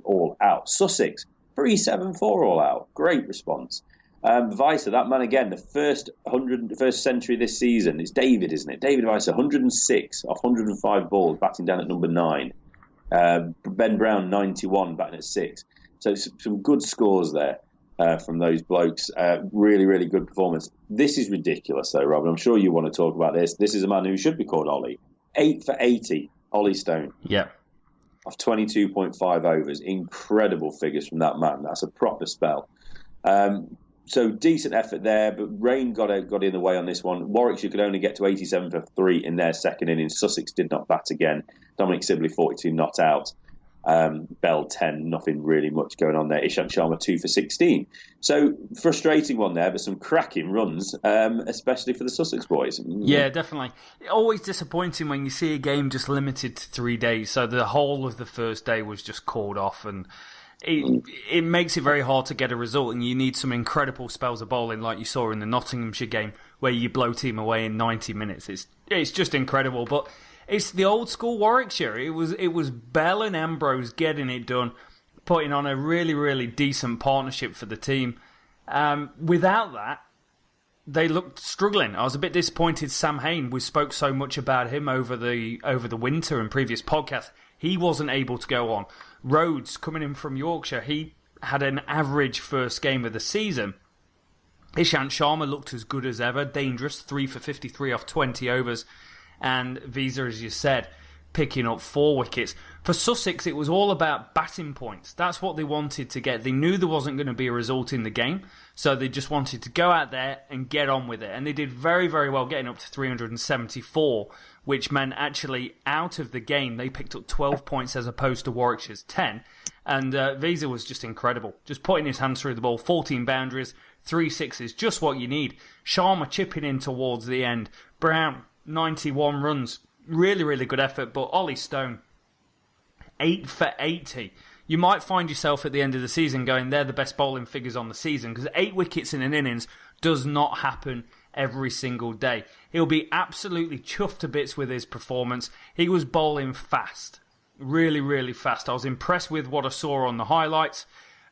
A: all out. Sussex, 3-7-4 all out. Great response. Visa, that man again, the first century this season. It's David, isn't it? David Visa, 106 off 105 balls, batting down at number 9. Ben Brown, 91, batting at 6. So some good scores there from those blokes. Really, really good performance. This is ridiculous, though, Rob. I'm sure you want to talk about this. This is a man who should be called Ollie. 8 for 80, Ollie Stone.
B: Yeah.
A: Off 22.5 overs. Incredible figures from that man. That's a proper spell. So decent effort there, but rain got in the way on this one. Warwickshire could only get to 87 for 3 in their second innings. Sussex did not bat again. Dominic Sibley, 42, not out. Bell, 10, nothing really much going on there. Ishant Sharma, 2 for 16. So frustrating one there, but some cracking runs, especially for the Sussex boys.
B: Yeah, definitely. Always disappointing when you see a game just limited to 3 days. So the whole of the first day was just called off, and it makes it very hard to get a result, and you need some incredible spells of bowling like you saw in the Nottinghamshire game where you blow team away in 90 minutes. It's just incredible, but it's the old school Warwickshire. It was Bell and Ambrose getting it done, putting on a really, really decent partnership for the team. Without that, they looked struggling. I was a bit disappointed. Sam Hain, we spoke so much about him over the winter and previous podcasts. He wasn't able to go on. Rhodes, coming in from Yorkshire, he had an average first game of the season. Ishant Sharma looked as good as ever. Dangerous, 3 for 53 off 20 overs. And Visa, as you said, picking up 4 wickets. For Sussex, it was all about batting points. That's what they wanted to get. They knew there wasn't going to be a result in the game, so they just wanted to go out there and get on with it. And they did very, very well, getting up to 374, which meant actually out of the game, they picked up 12 points as opposed to Warwickshire's 10. And Visa was just incredible. Just putting his hands through the ball, 14 boundaries, 3 sixes, just what you need. Sharma chipping in towards the end. Brown, 91 runs. Really, really good effort. But Ollie Stone, 8 for 80. You might find yourself at the end of the season going, they're the best bowling figures on the season, because 8 wickets in an innings does not happen every single day. He'll be absolutely chuffed to bits with his performance. He was bowling fast. Really, really fast. I was impressed with what I saw on the highlights.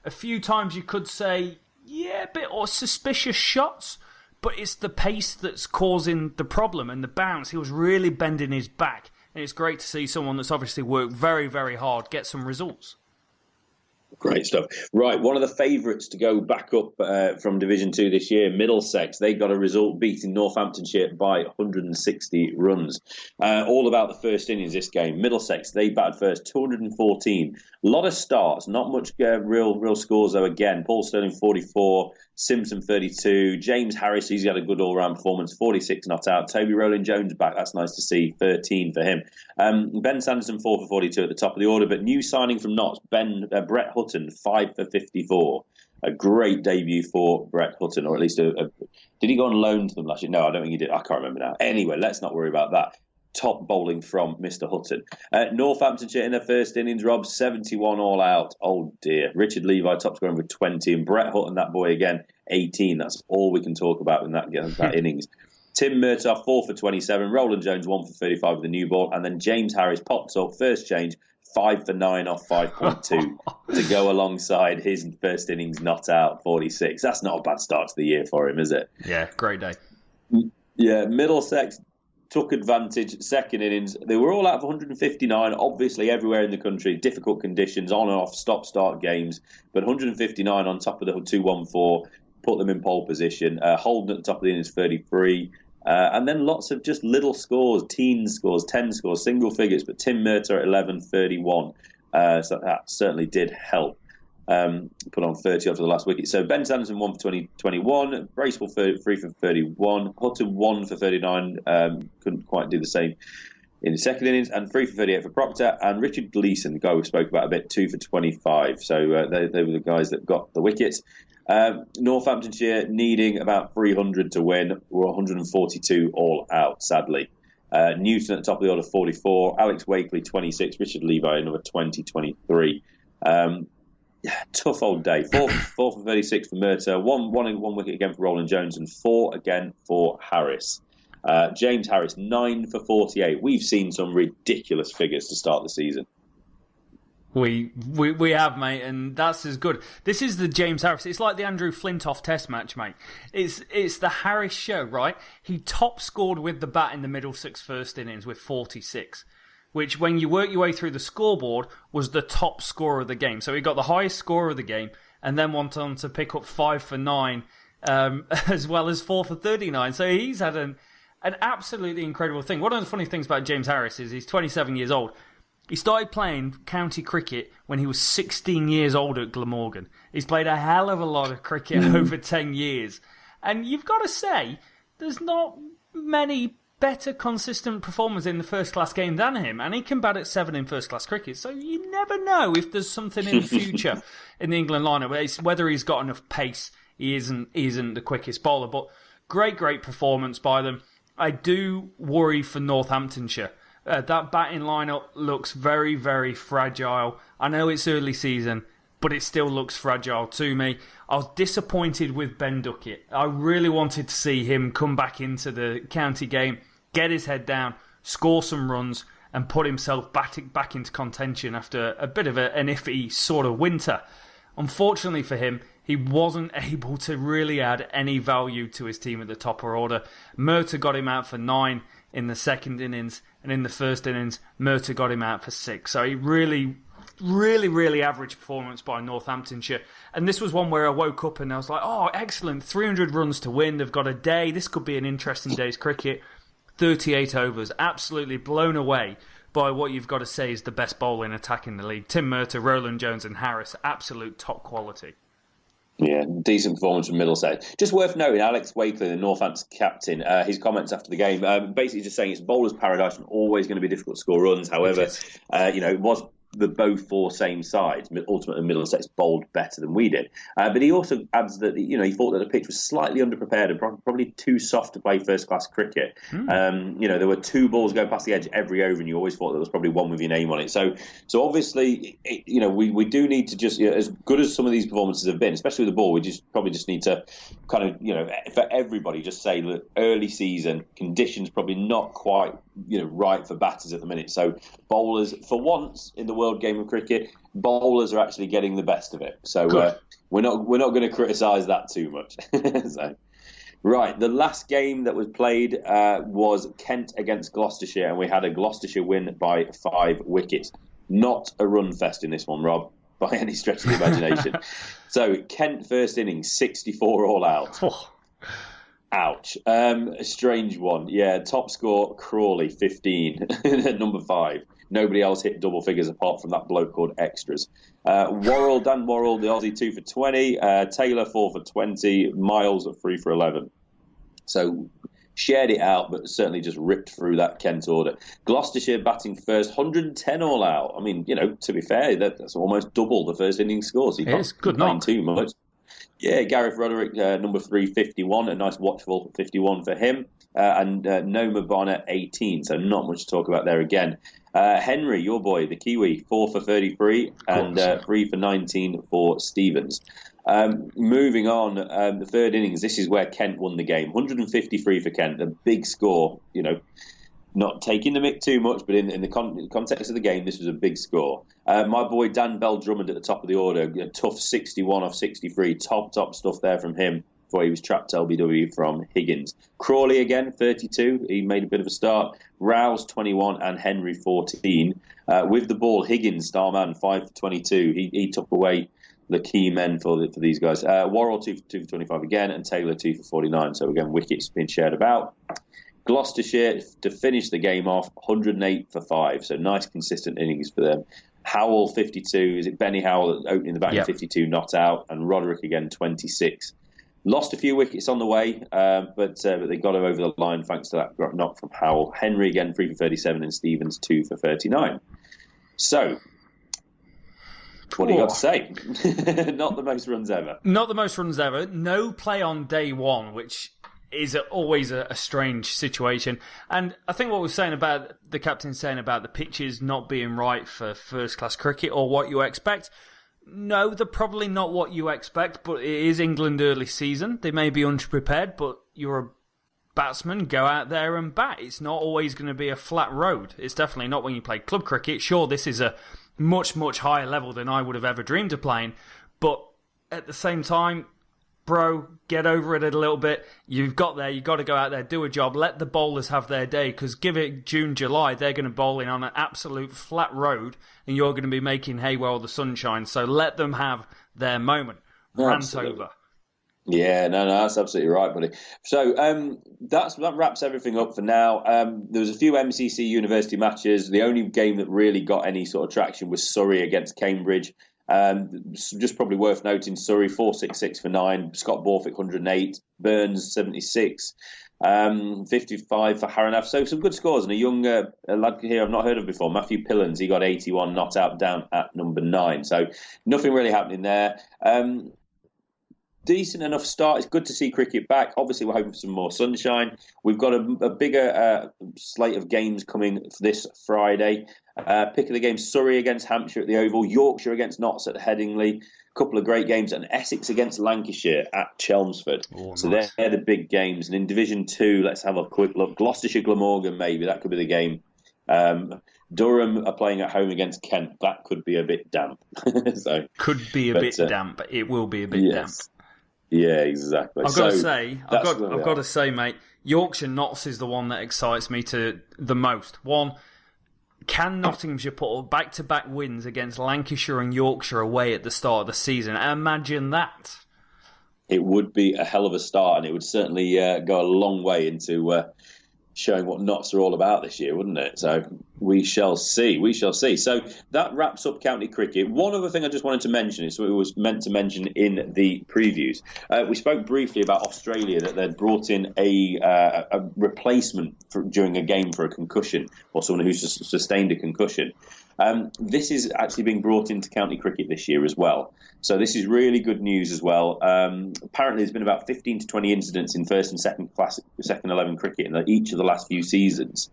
B: A few times you could say, yeah, a bit or suspicious shots, but it's the pace that's causing the problem and the bounce. He was really bending his back, and it's great to see someone that's obviously worked very, very hard get some results.
A: Great stuff. Right, one of the favourites to go back up from Division 2 this year, Middlesex. They got a result beating Northamptonshire by 160 runs. All about the first innings this game. Middlesex, they batted first, 214. A lot of starts, not much real scores though again. Paul Sterling, 44. Simpson 32. James Harris, he's had a good all-round performance, 46 not out. Toby Rowland-Jones back, that's nice to see, 13 for him. Ben Sanderson 4 for 42 at the top of the order, but new signing from Notts, Brett Hutton 5 for 54. A great debut for Brett Hutton, or at least did he go on loan to them last year? No, I don't think he did. I can't remember now. Anyway, let's not worry about that. Top bowling from Mr. Hutton. Northamptonshire in their first innings, Rob, 71 all out. Oh dear. Richard Levi top scoring with 20, and Brett Hutton, that boy again, 18. That's all we can talk about in that innings. Tim Murtaugh 4 for 27, Roland Jones 1 for 35 with the new ball, and then James Harris pops up, first change, 5 for 9 off 5.2 to go alongside his first innings not out, 46. That's not a bad start to the year for him, is it?
B: Yeah, great day.
A: Yeah, Middlesex took advantage, second innings. They were all out for 159, obviously everywhere in the country, difficult conditions, on and off, stop-start games, but 159 on top of the 214, put them in pole position. Holden at the top of the innings, 33. And then lots of just little scores, teen scores, 10 scores, single figures, but Tim Murtaugh at 11, 31. So that certainly did help. Put on 30 after the last wicket. So Ben Sanderson 1 for 21, Bracewell 3 for 31, Hutton 1 for 39, couldn't quite do the same in the second innings, and 3 for 38 for Proctor, and Richard Gleeson, the guy we spoke about a bit, 2 for 25. So they were the guys that got the wickets. Northamptonshire needing about 300 to win, were 142 all out, sadly. Newton at the top of the order, 44, Alex Wakely 26, Richard Levi another 20, 23. Tough old day. 4 for 36 for Murtaugh, one wicket again for Roland Jones, and 4 again for Harris. James Harris 9 for 48. We've seen some ridiculous figures to start the season.
B: We have, mate, and that's as good. This is the James Harris. It's like the Andrew Flintoff Test match, mate. It's the Harris show, right? He top scored with the bat in the Middlesex first innings with 46, which, when you work your way through the scoreboard, was the top scorer of the game. So he got the highest score of the game, and then went on to pick up 5 for 9, as well as 4 for 39. So he's had an absolutely incredible thing. One of the funny things about James Harris is he's 27 years old. He started playing county cricket when he was 16 years old at Glamorgan. He's played a hell of a lot of cricket over 10 years. And you've got to say, there's not many better consistent performers in the first-class game than him. And he can bat at 7 in first-class cricket. So you never know if there's something in the future in the England lineup. Whether he's got enough pace, he isn't the quickest bowler. But great performance by them. I do worry for Northamptonshire. That batting lineup looks very, very fragile. I know it's early season, but it still looks fragile to me. I was disappointed with Ben Duckett. I really wanted to see him come back into the county game, get his head down, score some runs, and put himself back into contention after a bit of an iffy sort of winter. Unfortunately for him, he wasn't able to really add any value to his team at the top order. Murtaugh got him out for 9 in the second innings, and in the first innings, Murtaugh got him out for 6. So he really average performance by Northamptonshire. And this was one where I woke up and I was like, oh, excellent, 300 runs to win. They've got a day. This could be an interesting day's cricket. 38 overs. Absolutely blown away by what you've got to say is the best bowling attack in the league. Tim Murtaugh, Roland Jones and Harris, absolute top quality.
A: Yeah, decent performance from Middlesex. Just worth noting, Alex Wakely, the Northampton captain, his comments after the game, basically just saying it's bowler's paradise and always going to be difficult to score runs. However, it was both four same sides. Ultimately, Middlesex bowled better than we did. But he also adds that he thought that the pitch was slightly underprepared and probably too soft to play first-class cricket. There were 2 balls going past the edge every over, and you always thought there was probably one with your name on it. So obviously, we do need to just, as good as some of these performances have been, especially with the ball, we probably just need to kind of, for everybody, just say that early season conditions probably not quite right for batters at the minute. So bowlers, for once in the world game of cricket, bowlers are actually getting the best of it. So we're not going to criticise that too much. Right, the last game that was played was Kent against Gloucestershire, and we had a Gloucestershire win by 5 wickets. Not a run fest in this one, Rob, by any stretch of the imagination. So Kent first innings, 64 all out. Ouch. A strange one. Yeah, top score, Crawley, 15, at number 5. Nobody else hit double figures apart from that bloke called Extras. Dan Worrell, the Aussie, 2 for 20. Taylor, 4 for 20. Miles at 3 for 11. So shared it out, but certainly just ripped through that Kent order. Gloucestershire batting first, 110 all out. I mean, to be fair, that's almost double the first innings score. So you can't complain too much. Yeah, Gareth Roderick, number 3, 51. A nice watchful 51 for him. And Noma Bonner, 18. So not much to talk about there again. Henry, your boy, the Kiwi, 4 for 33 and 3 for 19 for Stevens. Moving on, the third innings, this is where Kent won the game. 153 for Kent, a big score, not taking the mick too much, but in the context of the game, this was a big score. My boy Dan Bell Drummond at the top of the order, a tough 61 off 63, top stuff there from him before he was trapped LBW from Higgins. Crawley again, 32, he made a bit of a start. Rouse, 21, and Henry, 14. With the ball, Higgins, star man, 5 for 22. He took away the key men for these guys. Worrell, 2 for 25 again, and Taylor, 2 for 49. So again, wickets being shared about. Gloucestershire, to finish the game off, 108 for 5. So nice, consistent innings for them. Howell, 52. Is it Benny Howell opening the batting, 52, not out. And Roderick again, 26. Lost a few wickets on the way, but they got over the line thanks to that knock from Howell. Henry again, 3 for 37, and Stevens, 2 for 39. So, what do you got to say? Not the most runs ever.
B: Not the most runs ever. No play on day one, which is always a strange situation. And I think what we're saying about the captain saying about the pitches not being right for first-class cricket or what you expect. No, they're probably not what you expect, but it is England early season. They may be unprepared, but you're a batsman, go out there and bat. It's not always going to be a flat road. It's definitely not when you play club cricket. Sure, this is a much, much higher level than I would have ever dreamed of playing, but at the same time, bro, get over it a little bit. You've got to go out there, do a job, let the bowlers have their day, because give it June, July, they're going to bowl in on an absolute flat road, and you're going to be making hay while the sun shines. So let them have their moment. Rant over.
A: Yeah, no, that's absolutely right, buddy. So that wraps everything up for now. There was a few MCC University matches. The only game that really got any sort of traction was Surrey against Cambridge. Just probably worth noting, Surrey 466 for 9, Scott Borthwick 108, Burns 76, 55 for Haranath. So some good scores, and a young lad here I've not heard of before, Matthew Pillans, he got 81, not out, down at number 9. So nothing really happening there. Decent enough start. It's good to see cricket back. Obviously, we're hoping for some more sunshine. We've got a bigger slate of games coming this Friday. Pick of the game, Surrey against Hampshire at the Oval, Yorkshire against Notts at Headingley. A couple of great games, and Essex against Lancashire at Chelmsford. Oh, so nice. They're the big games. And in Division 2, let's have a quick look. Gloucestershire, Glamorgan, maybe. That could be the game. Durham are playing at home against Kent. That could be a bit damp.
B: Could be a bit damp. It will be a bit damp.
A: Yeah, exactly.
B: I've got to say, mate, Yorkshire Notts is the one that excites me to the most. One, can Nottinghamshire put back-to-back wins against Lancashire and Yorkshire away at the start of the season? Imagine that.
A: It would be a hell of a start, and it would certainly go a long way into showing what Notts are all about this year, wouldn't it? So we shall see. So that wraps up county cricket. One other thing I just wanted to mention is what it was meant to mention in the previews. We spoke briefly about Australia, that they'd brought in a replacement during a game for a concussion, or someone who's sustained a concussion. This is actually being brought into county cricket this year as well. So this is really good news as well. Apparently there's been about 15 to 20 incidents in first and second 11 cricket in each of the last few seasons.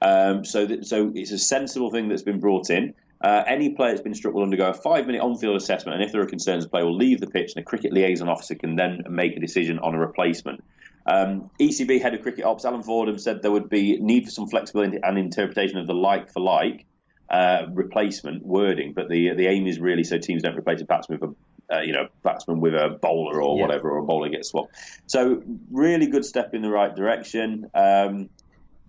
A: So it's a sensible thing that's been brought in. Any player that's been struck will undergo a 5-minute on-field assessment, and if there are concerns, the player will leave the pitch, and a cricket liaison officer can then make a decision on a replacement. ECB head of cricket ops, Alan Fordham, said there would be need for some flexibility and interpretation of the like-for-like replacement wording, but the aim is really so teams don't replace a batsman with a bowler or whatever, or a bowler gets swapped. So really good step in the right direction.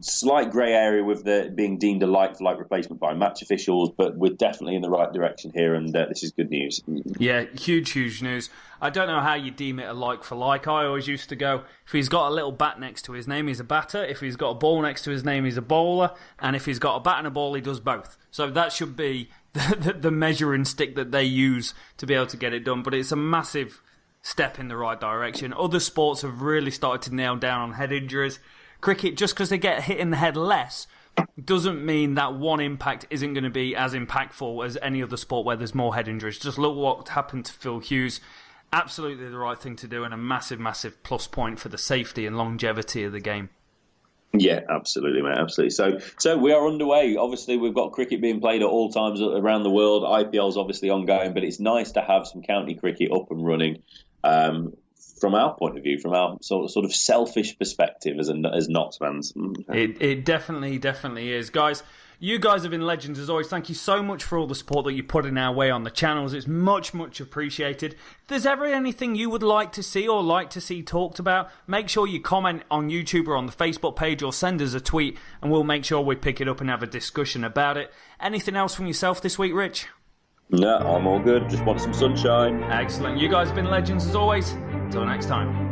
A: slight grey area with the being deemed a like-for-like replacement by match officials, but we're definitely in the right direction here, and this is good news.
B: Yeah, huge news. I don't know how you deem it a like-for-like. I always used to go, if he's got a little bat next to his name, he's a batter. If he's got a ball next to his name, he's a bowler. And if he's got a bat and a ball, he does both. So that should be the measuring stick that they use to be able to get it done. But it's a massive step in the right direction. Other sports have really started to nail down on head injuries. Cricket, just because they get hit in the head less, doesn't mean that one impact isn't going to be as impactful as any other sport where there's more head injuries. Just look what happened to Phil Hughes. Absolutely the right thing to do, and a massive plus point for the safety and longevity of the game.
A: Yeah, absolutely, mate, absolutely. So we are underway. Obviously, we've got cricket being played at all times around the world. IPL's obviously ongoing, but it's nice to have some county cricket up and running. From our point of view, from our sort of selfish perspective as Notts fans.
B: It definitely is. Guys, you guys have been legends as always. Thank you so much for all the support that you put in our way on the channels. It's much appreciated. If there's ever anything you would like to see talked about, make sure you comment on YouTube or on the Facebook page, or send us a tweet, and we'll make sure we pick it up and have a discussion about it. Anything else from yourself this week, Rich?
A: No, I'm all good. Just want some sunshine.
B: Excellent. You guys have been legends as always. Until next time.